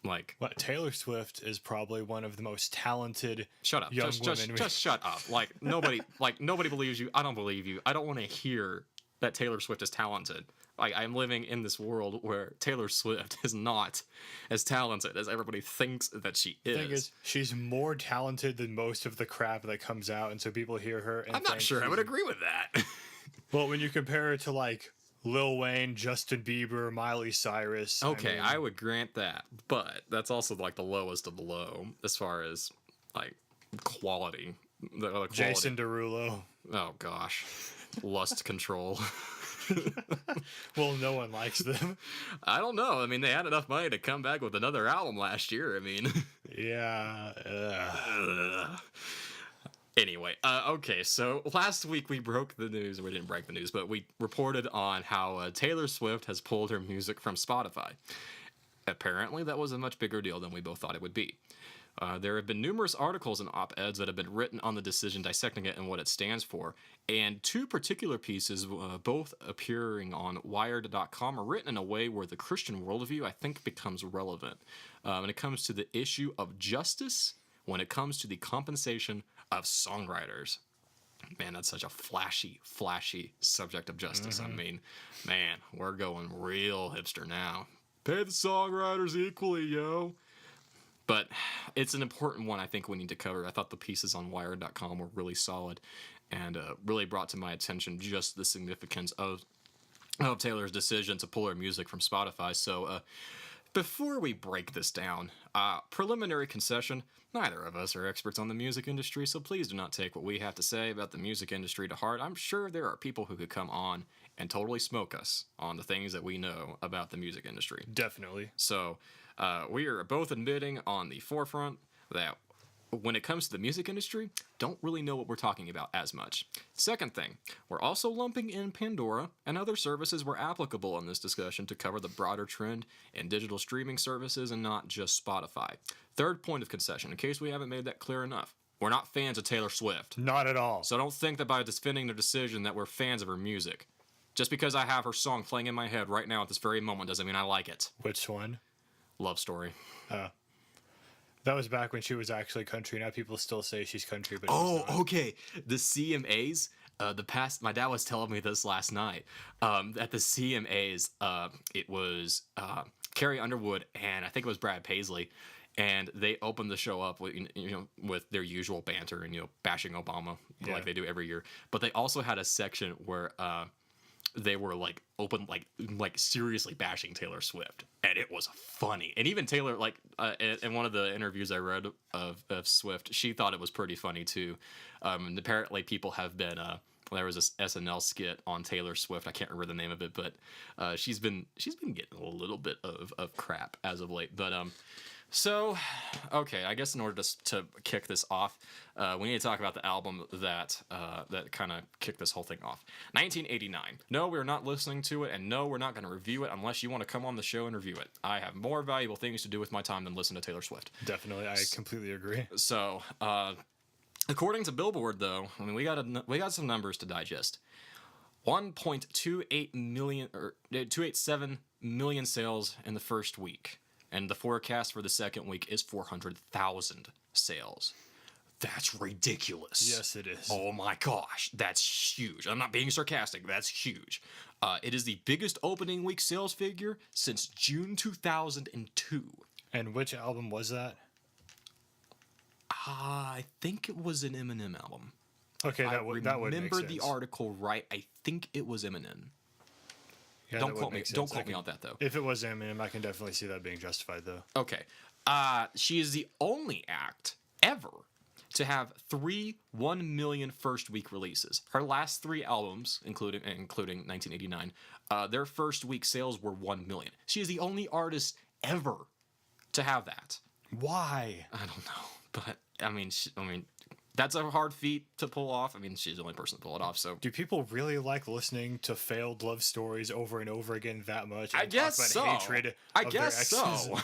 Like, what, Taylor Swift is probably one of the most talented shut up, young just women. just shut up. Like nobody believes you. I don't believe you. I don't want to hear that Taylor Swift is talented. Like, I'm living in this world where Taylor Swift is not as talented as everybody thinks that she is. The thing is, she's more talented than most of the crap that comes out, and so people hear her and I'm not sure I would agree with that. Well, when you compare her to like Lil Wayne, Justin Bieber, Miley Cyrus. Okay, I would grant that, but that's also like the lowest of the low as far as like quality. The quality. Jason Derulo. Oh gosh, Lust Control. Well, no one likes them. I don't know. I mean, they had enough money to come back with another album last year. I mean, yeah. Anyway, okay, so last week we broke the news. We didn't break the news, but we reported on how Taylor Swift has pulled her music from Spotify. Apparently, that was a much bigger deal than we both thought it would be. There have been numerous articles and op-eds that have been written on the decision, dissecting it and what it stands for, and 2 particular pieces, both appearing on Wired.com, are written in a way where the Christian worldview, I think, becomes relevant when it comes to the issue of justice, when it comes to the compensation of songwriters. Man, that's such a flashy subject of justice. I mean, man, we're going real hipster now. Pay the songwriters equally, yo. But it's an important one I think we need to cover. I thought the pieces on Wired.com were really solid and really brought to my attention just the significance of Taylor's decision to pull her music from Spotify. So Before we break this down, preliminary concession, neither of us are experts on the music industry, so please do not take what we have to say about the music industry to heart. I'm sure there are people who could come on and totally smoke us on the things that we know about the music industry. Definitely. So we are both admitting on the forefront that when it comes to the music industry, don't really know what we're talking about as much. Second thing, we're also lumping in Pandora and other services where applicable in this discussion to cover the broader trend in digital streaming services and not just Spotify. Third point of concession, in case we haven't made that clear enough, we're not fans of Taylor Swift. Not at all. So don't think that by defending their decision that we're fans of her music. Just because I have her song playing in my head right now at this very moment doesn't mean I like it. Which one? Love Story. That was back when she was actually country. Now people still say she's country, but Okay. The CMAs. My dad was telling me this last night. At the CMAs, it was Carrie Underwood and I think it was Brad Paisley, and they opened the show up with with their usual banter and bashing Obama like they do every year. But they also had a section where they were like open like seriously bashing Taylor Swift, and it was funny. And even Taylor, like in one of the interviews I read of Swift, she thought it was pretty funny too. And apparently people have been there was this SNL skit on Taylor Swift, I can't remember the name of it, but she's been getting a little bit of crap as of late. But so, okay, I guess in order to kick this off, we need to talk about the album that kind of kicked this whole thing off. 1989. No, we're not listening to it, and no, we're not going to review it unless you want to come on the show and review it. I have more valuable things to do with my time than listen to Taylor Swift. Definitely, I completely agree. So, according to Billboard, though, I mean, we got some numbers to digest. 287 million sales in the first week. And the forecast for the second week is 400,000 sales. That's ridiculous. Yes, it is. Oh my gosh, that's huge. I'm not being sarcastic. That's huge. It is the biggest opening week sales figure since June 2002. And which album was that? I think it was an Eminem album. Okay, that would make sense. I remember the article right. I think it was Eminem. Yeah, don't quote me on that, though. If it was Eminem, I can definitely see that being justified, though. Okay. She is the only act ever to have 3 1 million first week releases. Her last 3 albums, including 1989, their first week sales were 1 million. She is the only artist ever to have that. Why? I don't know, but I mean, that's a hard feat to pull off. I mean, she's the only person to pull it off. So, do people really like listening to failed love stories over and over again that much? I guess so. Hatred I guess so.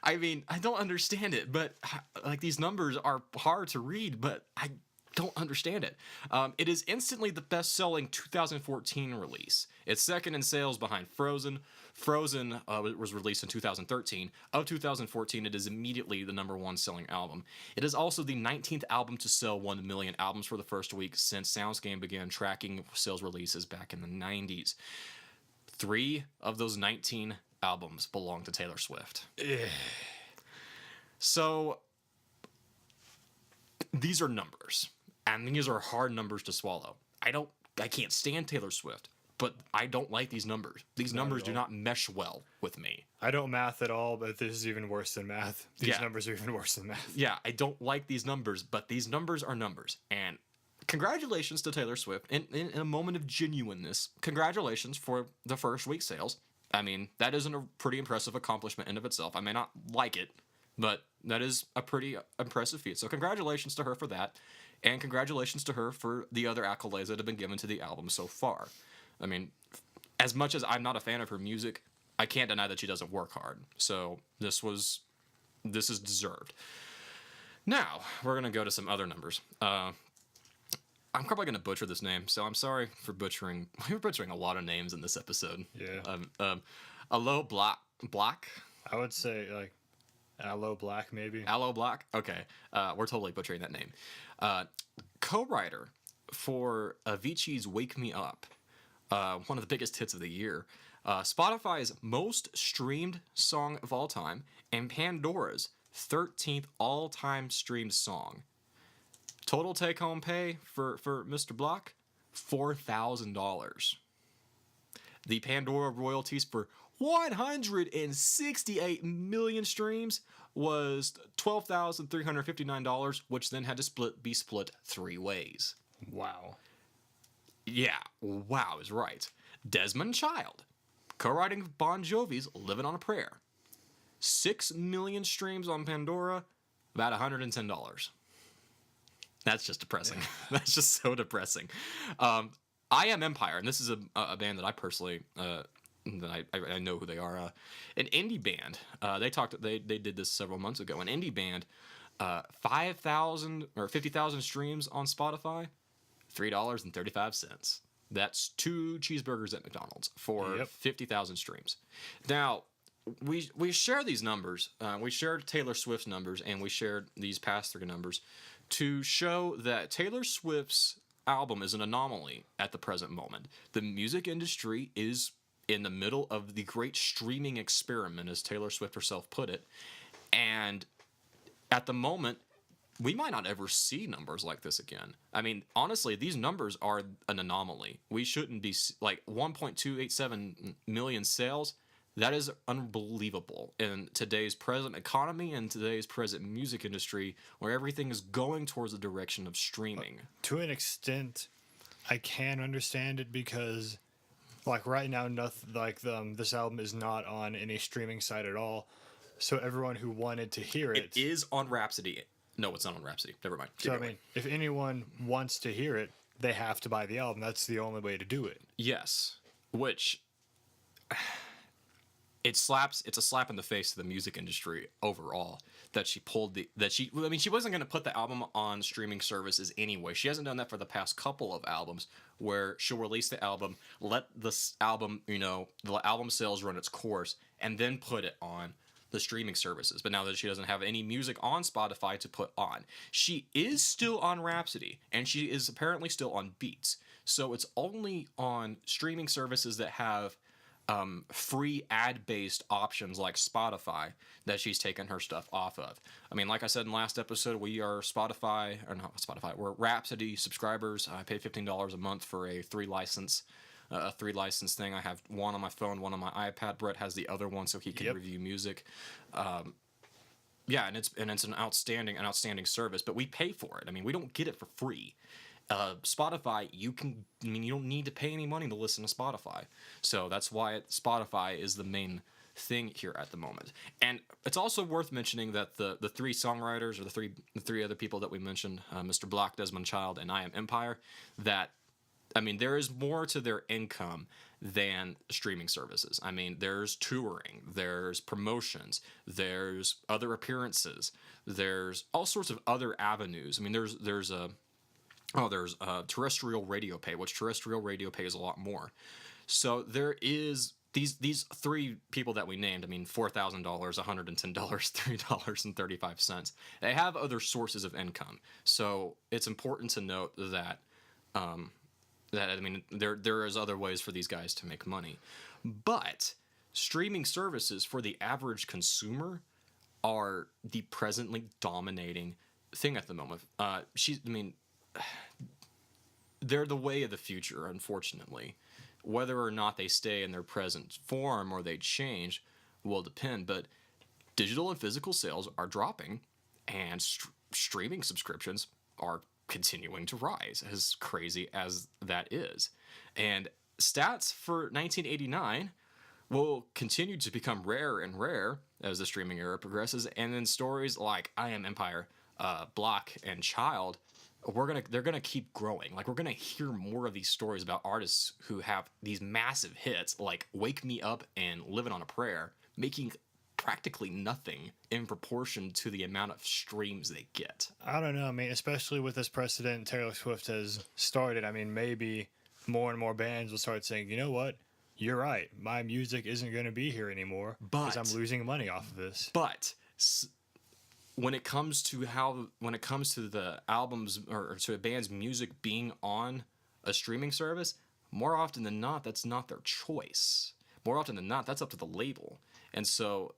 I mean, I don't understand it, but like these numbers are hard to read, but I don't understand it. It is instantly the best-selling 2014 release. It's second in sales behind Frozen. Frozen was released in 2013. Of 2014, it is immediately the number 1 selling album. It is also the 19th album to sell 1 million albums for the first week since SoundScan began tracking sales releases back in the 90s. 3 of those 19 albums belong to Taylor Swift. So, these are numbers. And these are hard numbers to swallow. I can't stand Taylor Swift, but I don't like these numbers. These numbers do not mesh well with me. I don't math at all, but this is even worse than math. These numbers are even worse than math. Yeah, I don't like these numbers, but these numbers are numbers. And congratulations to Taylor Swift. In a moment of genuineness, congratulations for the first week sales. I mean, that is a pretty impressive accomplishment in of itself. I may not like it, but that is a pretty impressive feat. So congratulations to her for that. And congratulations to her for the other accolades that have been given to the album so far. I mean, as much as I'm not a fan of her music, I can't deny that she doesn't work hard. So this is deserved. Now, we're going to go to some other numbers. I'm probably going to butcher this name, so I'm sorry for butchering. We're butchering a lot of names in this episode. Yeah. Aloe Black? I would say, like, Aloe Black, maybe. Aloe Black? Okay. We're totally butchering that name. Co-writer for Avicii's Wake Me Up, one of the biggest hits of the year, Spotify's most streamed song of all time, and Pandora's 13th all-time streamed song. Total take-home pay for Mr. Block, $4,000. The Pandora royalties for 168 million streams was $12,359, which then had to be split 3 ways. Wow. Yeah, wow is right. Desmond Child, co-writing Bon Jovi's Living on a Prayer. 6 million streams on Pandora, about $110. That's just depressing. That's just so depressing. I Am Empire, and this is a band that I personally I know who they are. An indie band. They did this several months ago. An indie band, 5,000 or 50,000 streams on Spotify, $3.35. That's 2 cheeseburgers at McDonald's for 50,000 streams. Now, we share these numbers. We shared Taylor Swift's numbers, and we shared these past 3 numbers to show that Taylor Swift's album is an anomaly at the present moment. The music industry is in the middle of the great streaming experiment, as Taylor Swift herself put it, and at the moment, we might not ever see numbers like this again. I mean, honestly, these numbers are an anomaly. We shouldn't be like 1.287 million sales. That is unbelievable in today's present economy and today's present music industry, where everything is going towards the direction of streaming. To an extent, I can understand it because, like right now, nothing like this album is not on any streaming site at all. So everyone who wanted to hear it, it is on Rhapsody. No, it's not on Rhapsody. Never mind. So I mean, if anyone wants to hear it, they have to buy the album. That's the only way to do it. Yes, which it's a slap in the face to the music industry overall that she she wasn't going to put the album on streaming services anyway. She hasn't done that for the past couple of albums, where she'll release the album, let this album, the album sales run its course, and then put it on the streaming services. But now that she doesn't have any music on Spotify to put on, she is still on Rhapsody, and she is apparently still on Beats. So it's only on streaming services that have free ad-based options like Spotify that she's taken her stuff off of. I mean, like I said in the last episode, we're Rhapsody subscribers. I pay $15 a month for a 3 license thing. I have one on my phone, one on my iPad. Brett has the other one so he can review music. And it's an outstanding service, but we pay for it. I mean, we don't get it for free. Spotify, you don't need to pay any money to listen to Spotify. So that's why Spotify is the main thing here at the moment. And it's also worth mentioning that the 3 songwriters, or the three other people that we mentioned, Mr. Black, Desmond Child, and I Am Empire, there is more to their income than streaming services. I mean, there's touring, there's promotions, there's other appearances, there's all sorts of other avenues. I mean, there's terrestrial radio pay, which terrestrial radio pay is a lot more. So there is these 3 people that we named. I mean, $4,000, $110, $3.35. They have other sources of income. So it's important to note that there is other ways for these guys to make money. But streaming services for the average consumer are the presently dominating thing at the moment. They're the way of the future, unfortunately. Whether or not they stay in their present form or they change will depend, but digital and physical sales are dropping, and streaming subscriptions are continuing to rise, as crazy as that is. And stats for 1989 will continue to become rarer and rarer as the streaming era progresses, and then stories like I Am Empire, Block, and Child, they're gonna keep growing. Like, we're gonna hear more of these stories about artists who have these massive hits like Wake Me Up and Living on a Prayer, making practically nothing in proportion to the amount of streams they get. I don't know. I mean, especially with this precedent Taylor Swift has started, I mean, maybe more and more bands will start saying, you know what? You're right. My music isn't going to be here anymore because I'm losing money off of this. But when it comes to the albums or to a band's music being on a streaming service, more often than not, that's not their choice. More often than not, that's up to the label. And so,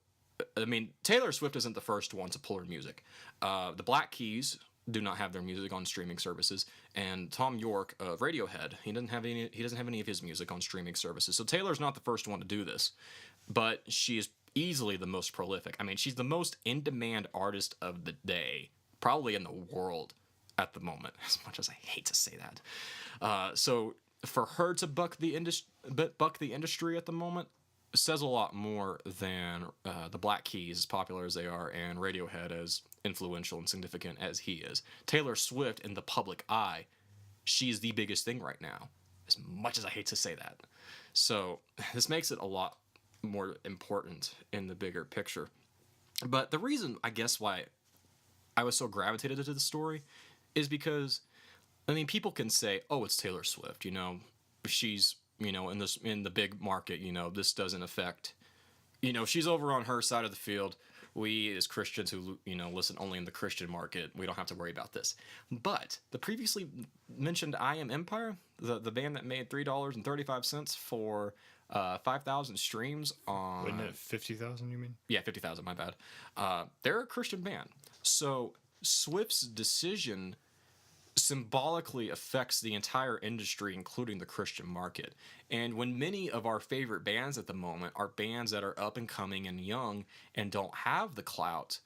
I mean, Taylor Swift isn't the first one to pull her music. The Black Keys do not have their music on streaming services, and Tom York of Radiohead, he doesn't have any of his music on streaming services. So Taylor's not the first one to do this. but she is easily the most prolific. I mean, she's the most in-demand artist of the day, probably in the world at the moment, as much as I hate to say that. So for her to buck the industry at the moment says a lot more than the Black Keys, as popular as they are, and Radiohead, as influential and significant as he is. Taylor Swift, in the public eye, she's the biggest thing right now, as much as I hate to say that. So this makes it a lot more important in the bigger picture. But the reason, I guess, why I was so gravitated to the story is because, I mean, people can say, "Oh, it's Taylor Swift," she's, in the big market, this doesn't affect, she's over on her side of the field. We, as Christians who, listen only in the Christian market, we don't have to worry about this. But the previously mentioned I Am Empire, the band that made $3.35 for 5,000 streams on... Wasn't it 50,000, you mean? Yeah, 50,000, my bad. They're a Christian band. So Swift's decision symbolically affects the entire industry, including the Christian market. And when many of our favorite bands at the moment are bands that are up and coming and young and don't have the clout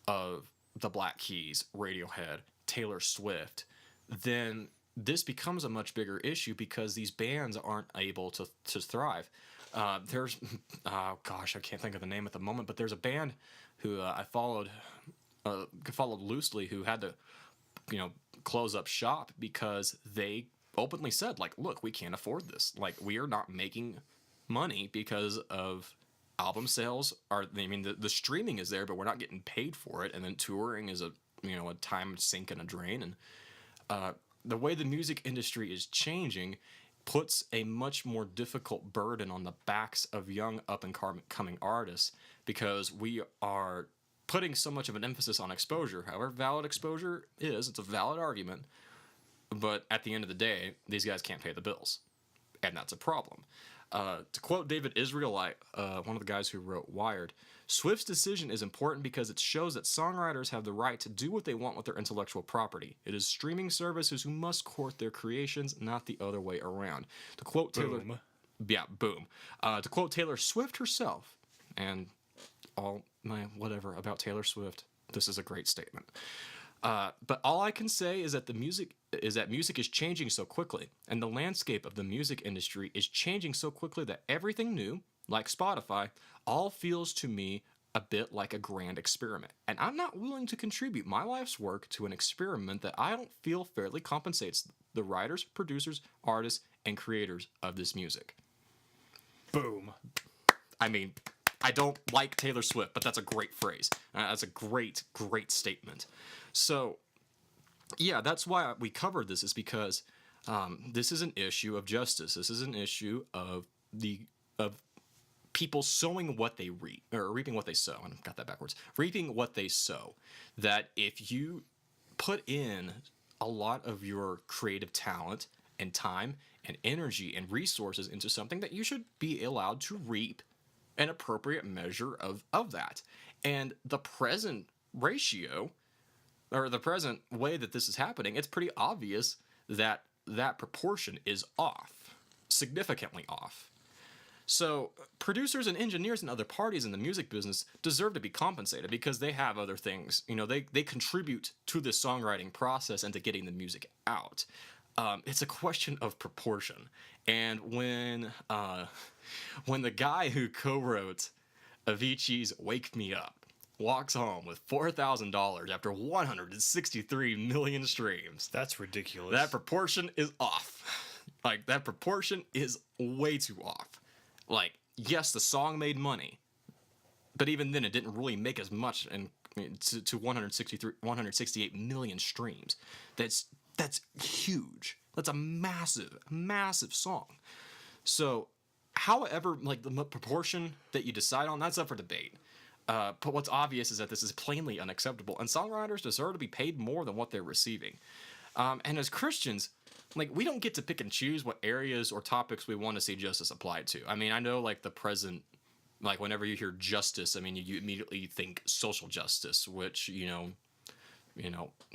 of the Black Keys, Radiohead, Taylor Swift, then this becomes a much bigger issue because these bands aren't able to thrive. There's, oh gosh, I can't think of the name at the moment, but there's a band who I followed loosely who had to, close up shop because they openly said, like, look, we can't afford this. Like, we are not making money because of album sales. The streaming is there, but we're not getting paid for it. And then touring is a time sink and a drain. And the way the music industry is changing puts a much more difficult burden on the backs of young up and coming artists because we are putting so much of an emphasis on exposure. However valid exposure is, it's a valid argument, but at the end of the day, these guys can't pay the bills, and that's a problem. To quote David Israelite, one of the guys who wrote Wired, Swift's decision is important because it shows that songwriters have the right to do what they want with their intellectual property. It is streaming services who must court their creations, not the other way around. To quote Taylor... Boom. Yeah, boom. To quote Taylor Swift herself, and all my whatever about Taylor Swift, this is a great statement. But all I can say is that music is changing so quickly, and the landscape of the music industry is changing so quickly that everything new, like Spotify, all feels to me a bit like a grand experiment. And I'm not willing to contribute my life's work to an experiment that I don't feel fairly compensates the writers, producers, artists, and creators of this music. Boom. I mean, I don't like Taylor Swift, but that's a great phrase. That's a great, great statement. So, yeah, that's why we covered this, is because this is an issue of justice. This is an issue of people sowing what they reap, or reaping what they sow. I got that backwards. Reaping what they sow. That if you put in a lot of your creative talent and time and energy and resources into something, that you should be allowed to reap an appropriate measure of that. And the present ratio, or the present way that this is happening, it's pretty obvious that that proportion is off, significantly off. So producers and engineers and other parties in the music business deserve to be compensated because they have other things. They contribute to the songwriting process and to getting the music out. It's a question of proportion. And when the guy who co-wrote Avicii's Wake Me Up walks home with $4,000 after 163 million streams, That's ridiculous. that proportion is off. Like, that proportion is way too off. Like, yes, the song made money, but even then it didn't really make as much to 168 million streams. That's huge. That's a massive, massive song. So, however, like, the proportion that you decide on, that's up for debate. But what's obvious is that this is plainly unacceptable, and songwriters deserve to be paid more than what they're receiving. And as Christians, like, we don't get to pick and choose what areas or topics we want to see justice applied to. I mean, I know, like, the present, like, whenever you hear justice, I mean, you immediately think social justice, which,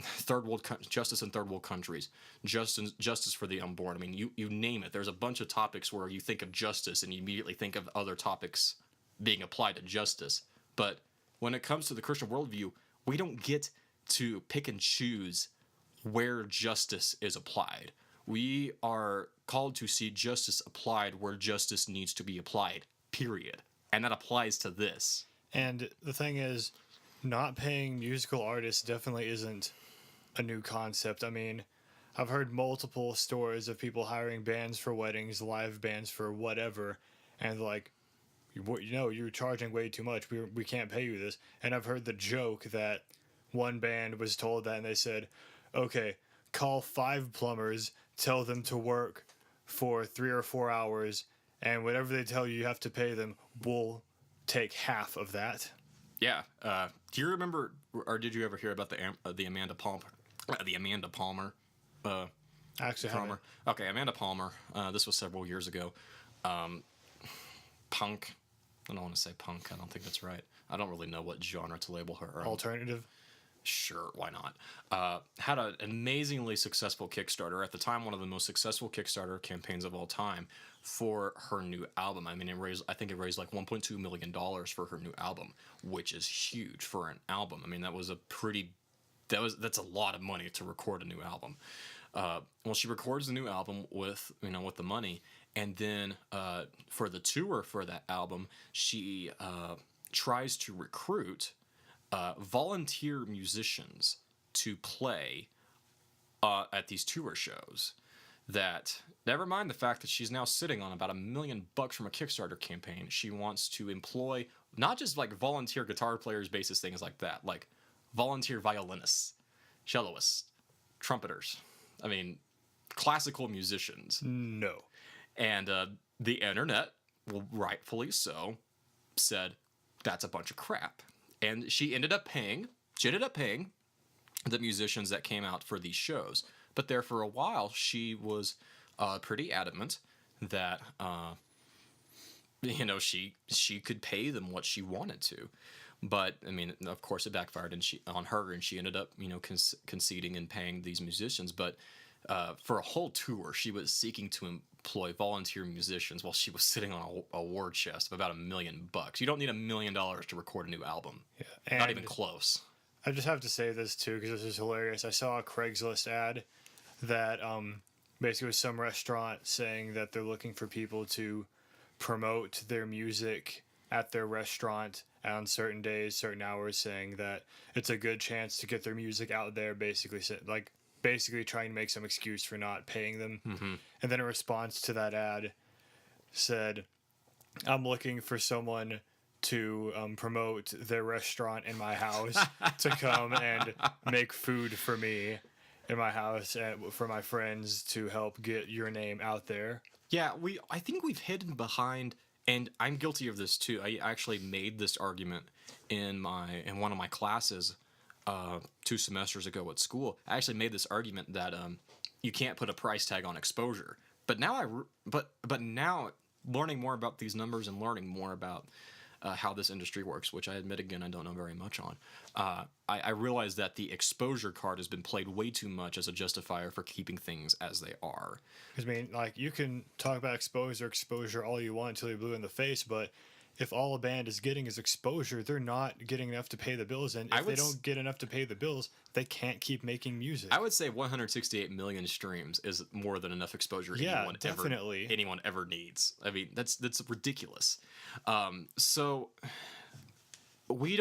third world justice in third world countries, justice for the unborn. I mean, you name it. There's a bunch of topics where you think of justice and you immediately think of other topics being applied to justice. But when it comes to the Christian worldview, we don't get to pick and choose where justice is applied. We are called to see justice applied where justice needs to be applied, period. And that applies to this. And the thing is, not paying musical artists definitely isn't a new concept. I mean, I've heard multiple stories of people hiring bands for weddings, live bands for whatever, and like, you're charging way too much. We can't pay you this. And I've heard the joke that one band was told that, and they said, okay, call 5 plumbers, tell them to work for 3 or 4 hours, and whatever they tell you have to pay them, we'll take half of that. Yeah. Do you remember, or did you ever hear about the Amanda Palmer? The Amanda Palmer. Actually, Palmer. Okay, Amanda Palmer. This was several years ago. Punk. I don't want to say punk. I don't think that's right. I don't really know what genre to label her. Alternative. Sure, why not? Had an amazingly successful Kickstarter. At the time, one of the most successful Kickstarter campaigns of all time for her new album. I mean, I think it raised like $1.2 million for her new album, which is huge for an album. I mean, that's a lot of money to record a new album. Well, she records the new album with the money, and then for the tour for that album, she tries to recruit volunteer musicians to play at these tour shows. That, never mind the fact that she's now sitting on about $1 million from a Kickstarter campaign, she wants to employ not just like volunteer guitar players, bassists, things like that, like volunteer violinists, celloists, trumpeters. I mean, classical musicians. No. And the internet, well, rightfully so, said that's a bunch of crap. And she ended up paying the musicians that came out for these shows. But there for a while, she was pretty adamant that she could pay them what she wanted to. But I mean, of course, it backfired on her, and she ended up conceding and paying these musicians. But for a whole tour, she was seeking to employ volunteer musicians while she was sitting on a war chest of about $1 million. You don't need $1 million to record a new album. Yeah, not even close. I just have to say this too, because this is hilarious. I saw a Craigslist ad that basically was some restaurant saying that they're looking for people to promote their music at their restaurant on certain days, certain hours, saying that it's a good chance to get their music out there, basically trying to make some excuse for not paying them. Mm-hmm. And then a response to that ad said, I'm looking for someone to promote their restaurant in my house to come and make food for me in my house and for my friends to help get your name out there. Yeah, I think we've hidden behind, and I'm guilty of this too. I actually made this argument in one of my classes 2 semesters ago at school. I actually made this argument that you can't put a price tag on exposure. But now but now learning more about these numbers and learning more about how this industry works, which I admit again I don't know very much on, I realize that the exposure card has been played way too much as a justifier for keeping things as they are. Because I mean, like, you can talk about exposure all you want until you're blue in the face, but if all a band is getting is exposure, they're not getting enough to pay the bills. And if they don't get enough to pay the bills, they can't keep making music. I would say 168 million streams is more than enough exposure anyone ever needs. I mean, that's ridiculous. So we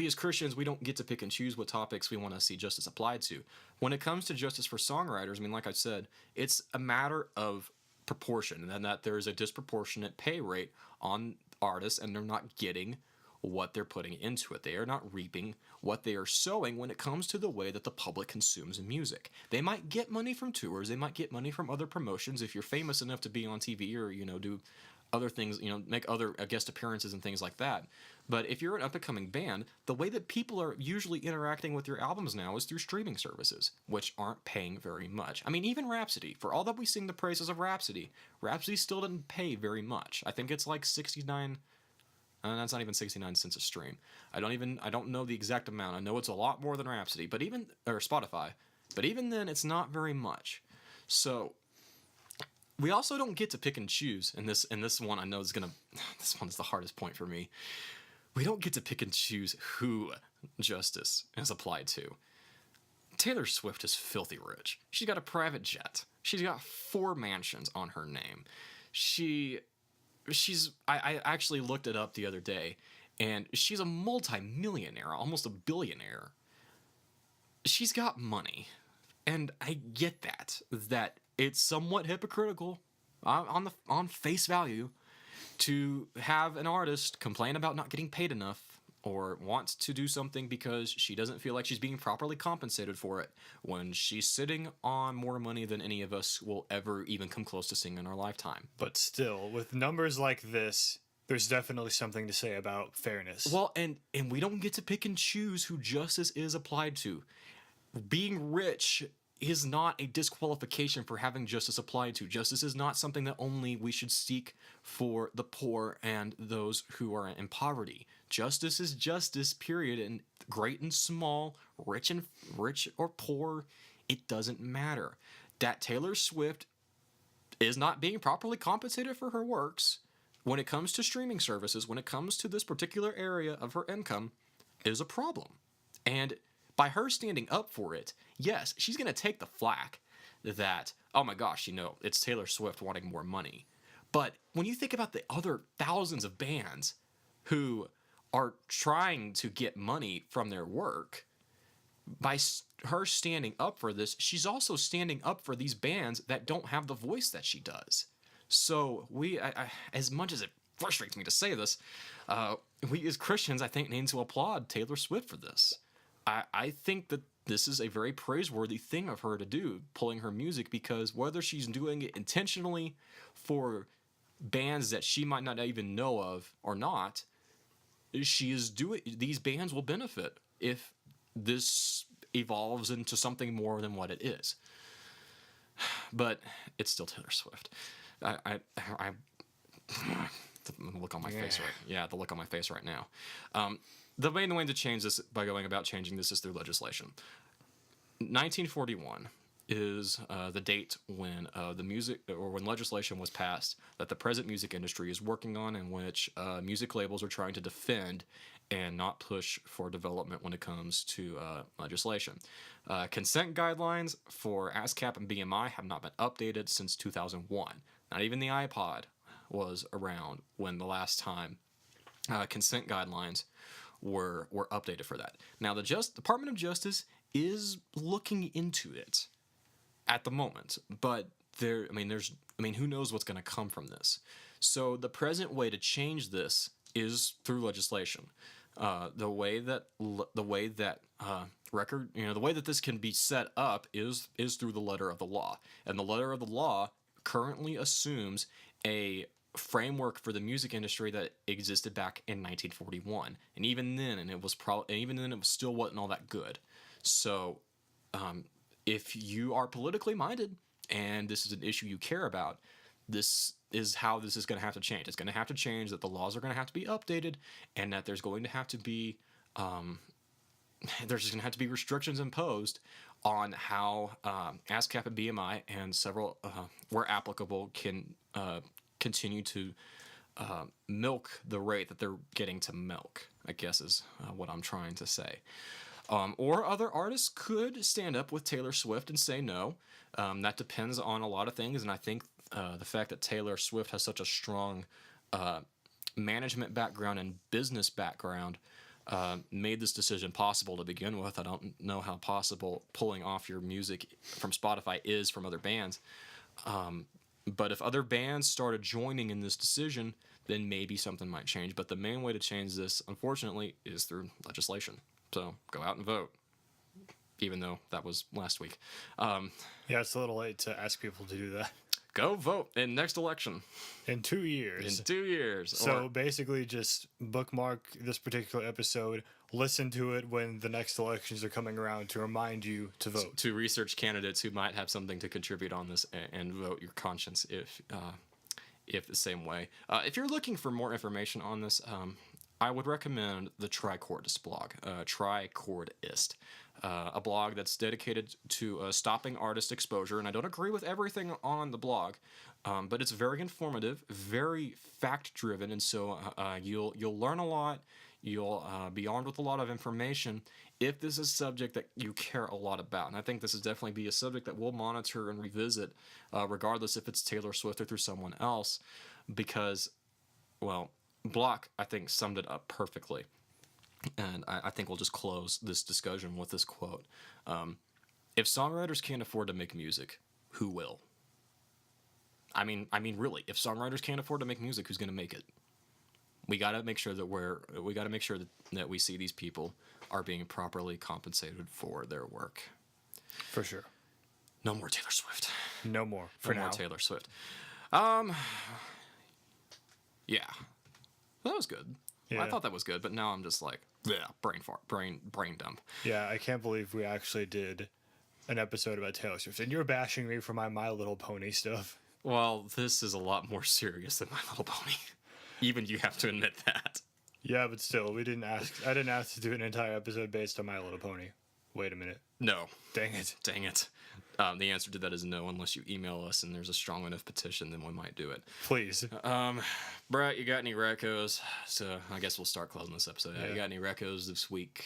as Christians, we don't get to pick and choose what topics we want to see justice applied to. When it comes to justice for songwriters, I mean, like I said, it's a matter of proportion, and that there's a disproportionate pay rate on artists, and they're not getting what they're putting into it. They are not reaping what they are sowing when it comes to the way that the public consumes music. They might get money from tours, they might get money from other promotions if you're famous enough to be on TV or do other things, make other guest appearances and things like that. But if you're an up-and-coming band, the way that people are usually interacting with your albums now is through streaming services, which aren't paying very much. I mean, even Rhapsody, for all that we sing the praises of Rhapsody still didn't pay very much. I think it's like 69, that's not even 69 cents a stream. I don't know the exact amount. I know it's a lot more than Rhapsody, or Spotify, but even then, it's not very much. So we also don't get to pick and choose. And this one I know is gonna. This one's the hardest point for me. We don't get to pick and choose who justice is applied to. Taylor Swift is filthy rich. She's got a private jet. She's got 4 mansions on her name. I actually looked it up the other day, and she's a multi-millionaire, almost a billionaire. She's got money, and I get that it's somewhat hypocritical on face value to have an artist complain about not getting paid enough or wants to do something because she doesn't feel like she's being properly compensated for it when she's sitting on more money than any of us will ever even come close to seeing in our lifetime. But still, with numbers like this, there's definitely something to say about fairness. Well, and we don't get to pick and choose who justice is applied to. Being rich is not a disqualification for having justice applied to. Justice is not something that only we should seek for the poor and those who are in poverty. Justice is justice, period, and great and small, rich or poor, it doesn't matter. That Taylor Swift is not being properly compensated for her works when it comes to streaming services, when it comes to this particular area of her income, is a problem. And by her standing up for it, yes, she's going to take the flack that, oh my gosh, it's Taylor Swift wanting more money. But when you think about the other thousands of bands who are trying to get money from their work, by her standing up for this, she's also standing up for these bands that don't have the voice that she does. So as much as it frustrates me to say this, we as Christians, I think, need to applaud Taylor Swift for this. I think that this is a very praiseworthy thing of her to do, pulling her music, because whether she's doing it intentionally for bands that she might not even know of or not, these bands will benefit if this evolves into something more than what it is. But it's still Taylor Swift. The look on my face the look on my face right now. The main way to change this by going about changing this is through legislation. 1941 is the date when when legislation was passed that the present music industry is working on, in which music labels are trying to defend and not push for development when it comes to legislation. Consent guidelines for ASCAP and BMI have not been updated since 2001. Not even the iPod was around when the last time consent guidelines were updated for that. Now, the Department of Justice is looking into it at the moment, but who knows what's going to come from this? So the present way to change this is through legislation. The way that this can be set up is through the letter of the law, and the letter of the law currently assumes a framework for the music industry that existed back in 1941, and even then, it still wasn't all that good. So, if you are politically minded and this is an issue you care about, this is how this is going to have to change. It's going to have to change that the laws are going to have to be updated, and that there's going to have to be restrictions imposed on how ASCAP and BMI and several, where applicable, can continue to milk the rate that they're getting to milk, I guess is what I'm trying to say. Or other artists could stand up with Taylor Swift and say no. That depends on a lot of things, and I think the fact that Taylor Swift has such a strong management background and business background made this decision possible to begin with. I don't know how possible pulling off your music from Spotify is from other bands. But if other bands started joining in this decision, then maybe something might change. But the main way to change this, unfortunately, is through legislation. So go out and vote, even though that was last week. Yeah, it's a little late to ask people to do that. Go vote in next election. In 2 years. In 2 years. So basically just bookmark this particular episode, listen to it when the next elections are coming around to remind you to vote. To research candidates who might have something to contribute on this, and vote your conscience if the same way. If you're looking for more information on this, I would recommend the Tricordist blog, Tricordist. a blog that's dedicated to stopping artist exposure. And I don't agree with everything on the blog, but it's very informative, very fact driven, and so you'll learn a lot. You'll be armed with a lot of information if this is a subject that you care a lot about. And I think this is definitely be a subject that we'll monitor and revisit, regardless if it's Taylor Swift or through someone else, because, well, Block, I think, summed it up perfectly. And I think we'll just close this discussion with this quote. If songwriters can't afford to make music, who will? I mean, really, if songwriters can't afford to make music, who's going to make it? We got to make sure that we see these people are being properly compensated for their work. For sure. No more Taylor Swift. No more. For no now. more Taylor Swift. Yeah. That was good. Yeah. I thought that was good, but now I'm just like, yeah, brain dump. Yeah, I can't believe we actually did an episode about Taylor Swift, and you're bashing me for My Little Pony stuff. Well, this is a lot more serious than My Little Pony. Even you have to admit that. Yeah, but still, I didn't ask to do an entire episode based on My Little Pony. Wait a minute. No. Dang it. The answer to that is no, unless you email us and there's a strong enough petition, then we might do it. Please. Brett, you got any recos? So I guess we'll start closing this episode. Yeah. You got any recos this week?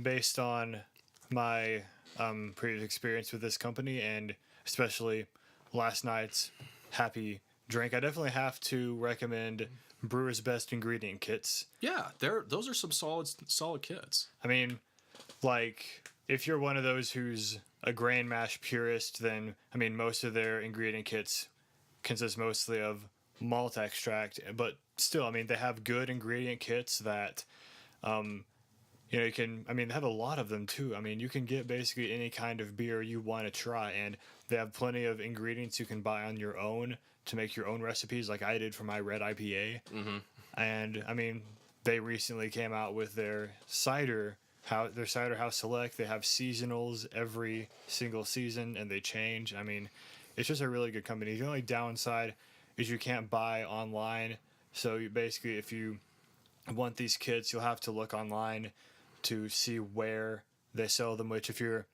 Based on my previous experience with this company, and especially last night's happy drink, I definitely have to recommend Brewer's Best ingredient kits. Yeah, those are some solid kits. I mean, like, if you're one of those who's a grain mash purist, then, I mean, most of their ingredient kits consist mostly of malt extract, but still, I mean, they have good ingredient kits that, you can, I mean, they have a lot of them too. I mean, you can get basically any kind of beer you want to try, and they have plenty of ingredients you can buy on your own to make your own recipes, like I did for my red IPA. Mm-hmm. And, I mean, they recently came out with their cider house select. They have seasonals every single season, and they change. I mean, it's just a really good company. The only downside is you can't buy online. So you basically, if you want these kits, you'll have to look online to see where they sell them, which if you're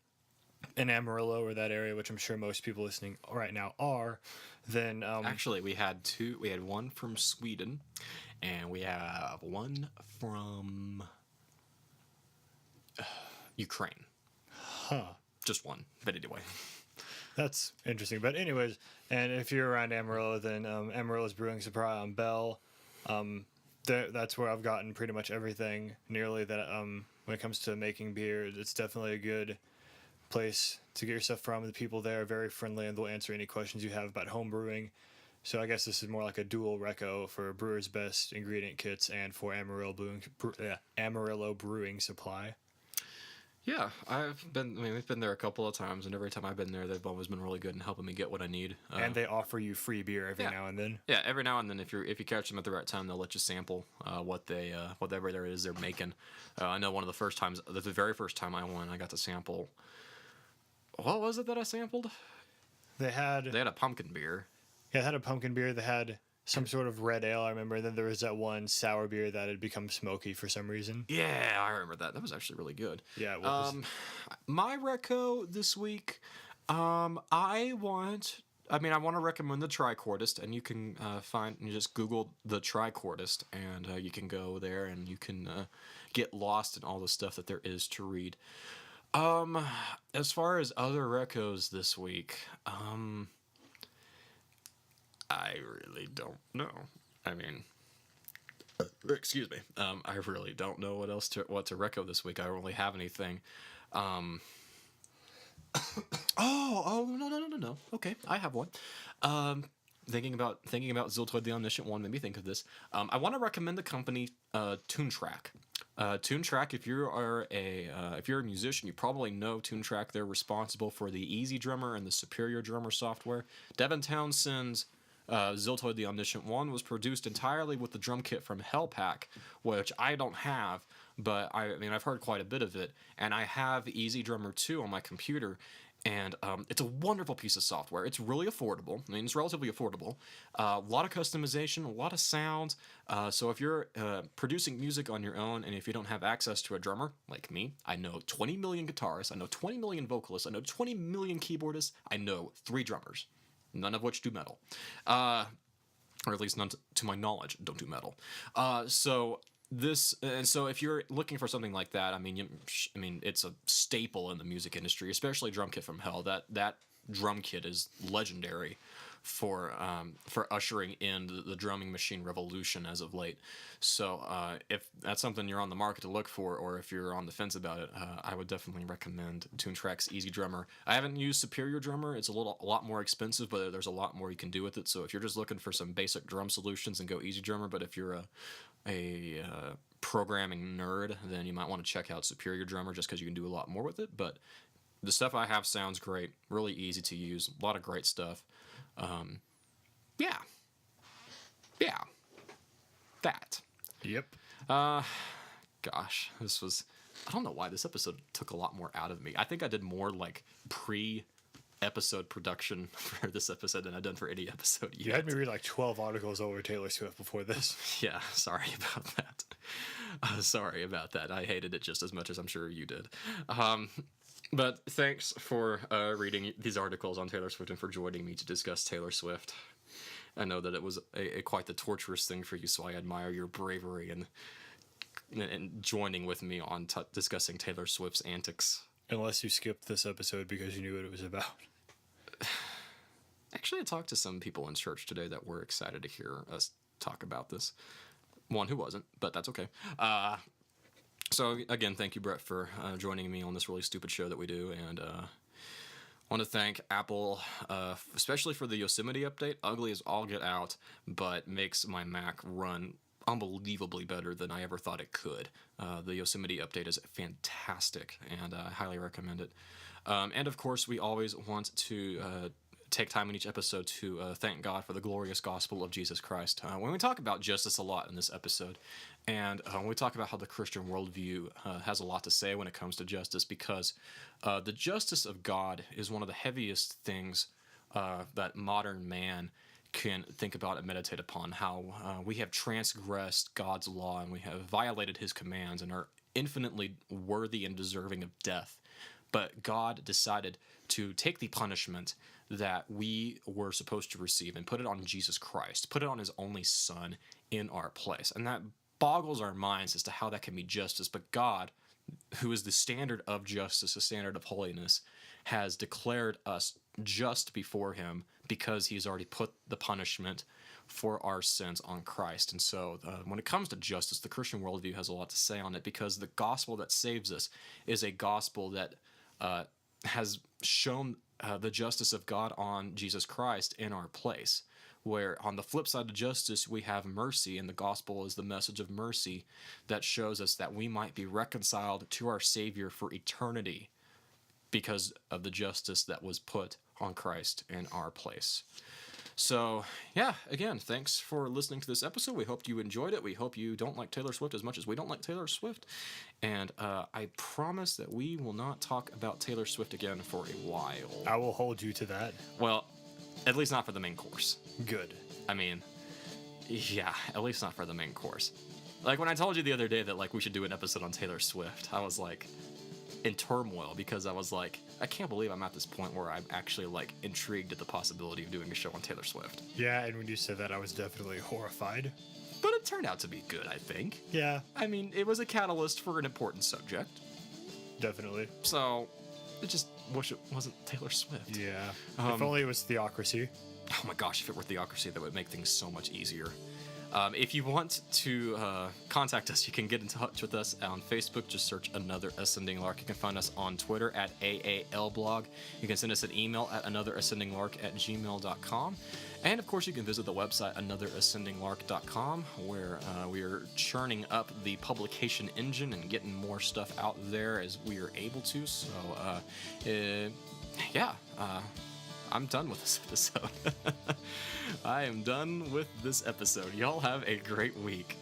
in Amarillo or that area, which I'm sure most people listening right now are, then actually we had one from Sweden, and we have one from Ukraine. Just one, but anyway. That's interesting. But anyways, and if you're around Amarillo, then Amarillo's Brewing Supply on Bell. That's where I've gotten pretty much everything nearly that when it comes to making beer. It's definitely a good place to get your stuff from. The people there are very friendly, and they'll answer any questions you have about home brewing. So I guess this is more like a dual reco for Brewer's Best ingredient kits and for Amarillo Brewing Supply. Yeah, we've been there a couple of times, and every time I've been there, they've always been really good in helping me get what I need. And they offer you free beer every now and then. Yeah, every now and then, if you catch them at the right time, they'll let you sample whatever there is they're making. I know the very first time I went, I got to sample. What was it that I sampled? They had a pumpkin beer. Yeah, they had a pumpkin beer. They had some sort of red ale, I remember. And then there was that one sour beer that had become smoky for some reason. Yeah, I remember that. That was actually really good. Yeah, it was. My reco this week, I want to recommend the Tricordist, and you can you just Google the Tricordist, and you can go there and you can get lost in all the stuff that there is to read. As far as other recos this week, I really don't know. I mean, excuse me. I really don't know what to reco this week. I don't really have anything. Oh, no. Okay, I have one. Thinking about Ziltoid the Omniscient One made me think of this. I want to recommend the company TuneTrack. TuneTrack, if you're a musician, you probably know TuneTrack. They're responsible for the Easy Drummer and the Superior Drummer software. Devin Townsend's Ziltoid the Omniscient 1 was produced entirely with the drum kit from Hellpack, which I don't have, but I've heard quite a bit of it, and I have Easy Drummer 2 on my computer, And it's a wonderful piece of software. It's really affordable. I mean, it's relatively affordable. A lot of customization, a lot of sounds. So if you're producing music on your own, and if you don't have access to a drummer like me, I know 20 million guitarists, I know 20 million vocalists, I know 20 million keyboardists, I know 3 drummers, none of which do metal. Or at least none to my knowledge don't do metal. So if you're looking for something like that, I mean, it's a staple in the music industry, especially Drum Kit from Hell. That drum kit is legendary for ushering in the drumming machine revolution as of late. So if that's something you're on the market to look for, or if you're on the fence about it, I would definitely recommend TuneTrack's Easy Drummer. I haven't used Superior Drummer. It's a lot more expensive, but there's a lot more you can do with it. So if you're just looking for some basic drum solutions, then go Easy Drummer. But if you're a programming nerd, then you might want to check out Superior Drummer just because you can do a lot more with it. But the stuff I have sounds great, really easy to use, a lot of great stuff. Yeah, that. Yep. Gosh, I don't know why this episode took a lot more out of me. I think I did more like pre-episode production for this episode than I've done for any episode yet. You had me read like 12 articles over Taylor Swift before this. Yeah, sorry about that. Sorry about that. I hated it just as much as I'm sure you did. But thanks for reading these articles on Taylor Swift and for joining me to discuss Taylor Swift. I know that it was a quite the torturous thing for you, so I admire your bravery and joining with me on discussing Taylor Swift's antics. Unless you skipped this episode because you knew what it was about. Actually, I talked to some people in church today that were excited to hear us talk about this. One who wasn't, but that's okay. So again, thank you, Brett, for joining me on this really stupid show that we do, and want to thank Apple, especially for the Yosemite update. Ugly as all get out, but makes my Mac run unbelievably better than I ever thought it could. The Yosemite update is fantastic, and I highly recommend it. And of course, we always want to take time in each episode to thank God for the glorious gospel of Jesus Christ. When we talk about justice a lot in this episode, and when we talk about how the Christian worldview has a lot to say when it comes to justice, because the justice of God is one of the heaviest things that modern man can think about and meditate upon, how we have transgressed God's law and we have violated his commands and are infinitely worthy and deserving of death. But God decided to take the punishment that we were supposed to receive and put it on Jesus Christ, put it on his only son in our place. And that boggles our minds as to how that can be justice. But God, who is the standard of justice, the standard of holiness, has declared us just before him because he's already put the punishment for our sins on Christ. And so when it comes to justice, the Christian worldview has a lot to say on it, because the gospel that saves us is a gospel that has shown the justice of God on Jesus Christ in our place. Where on the flip side of justice, we have mercy, and the gospel is the message of mercy that shows us that we might be reconciled to our Savior for eternity because of the justice that was put on Christ in our place. So, yeah, again, thanks for listening to this episode. We hope you enjoyed it. We hope you don't like Taylor Swift as much as we don't like Taylor Swift. And I promise that we will not talk about Taylor Swift again for a while. I will hold you to that. Well, at least not for the main course. Good. I mean, yeah, at least not for the main course. Like, when I told you the other day that, like, we should do an episode on Taylor Swift, I was, like, in turmoil, because I was like, I can't believe I'm at this point where I'm actually, like, intrigued at the possibility of doing a show on Taylor Swift. Yeah, and when you said that, I was definitely horrified. But it turned out to be good, I think. Yeah. I mean, it was a catalyst for an important subject. Definitely. So, it just wish it wasn't Taylor Swift. Yeah. If only it was Theocracy. Oh my gosh, if it were Theocracy, that would make things so much easier. If you want to contact us, you can get in touch with us on Facebook. Just search Another Ascending Lark. You can find us on Twitter at AALblog. You can send us an email at anotherassendinglark@gmail.com. And, of course, you can visit the website anotherassendinglark.com, where we are churning up the publication engine and getting more stuff out there as we are able to. So, I'm done with this episode. I am done with this episode. Y'all have a great week.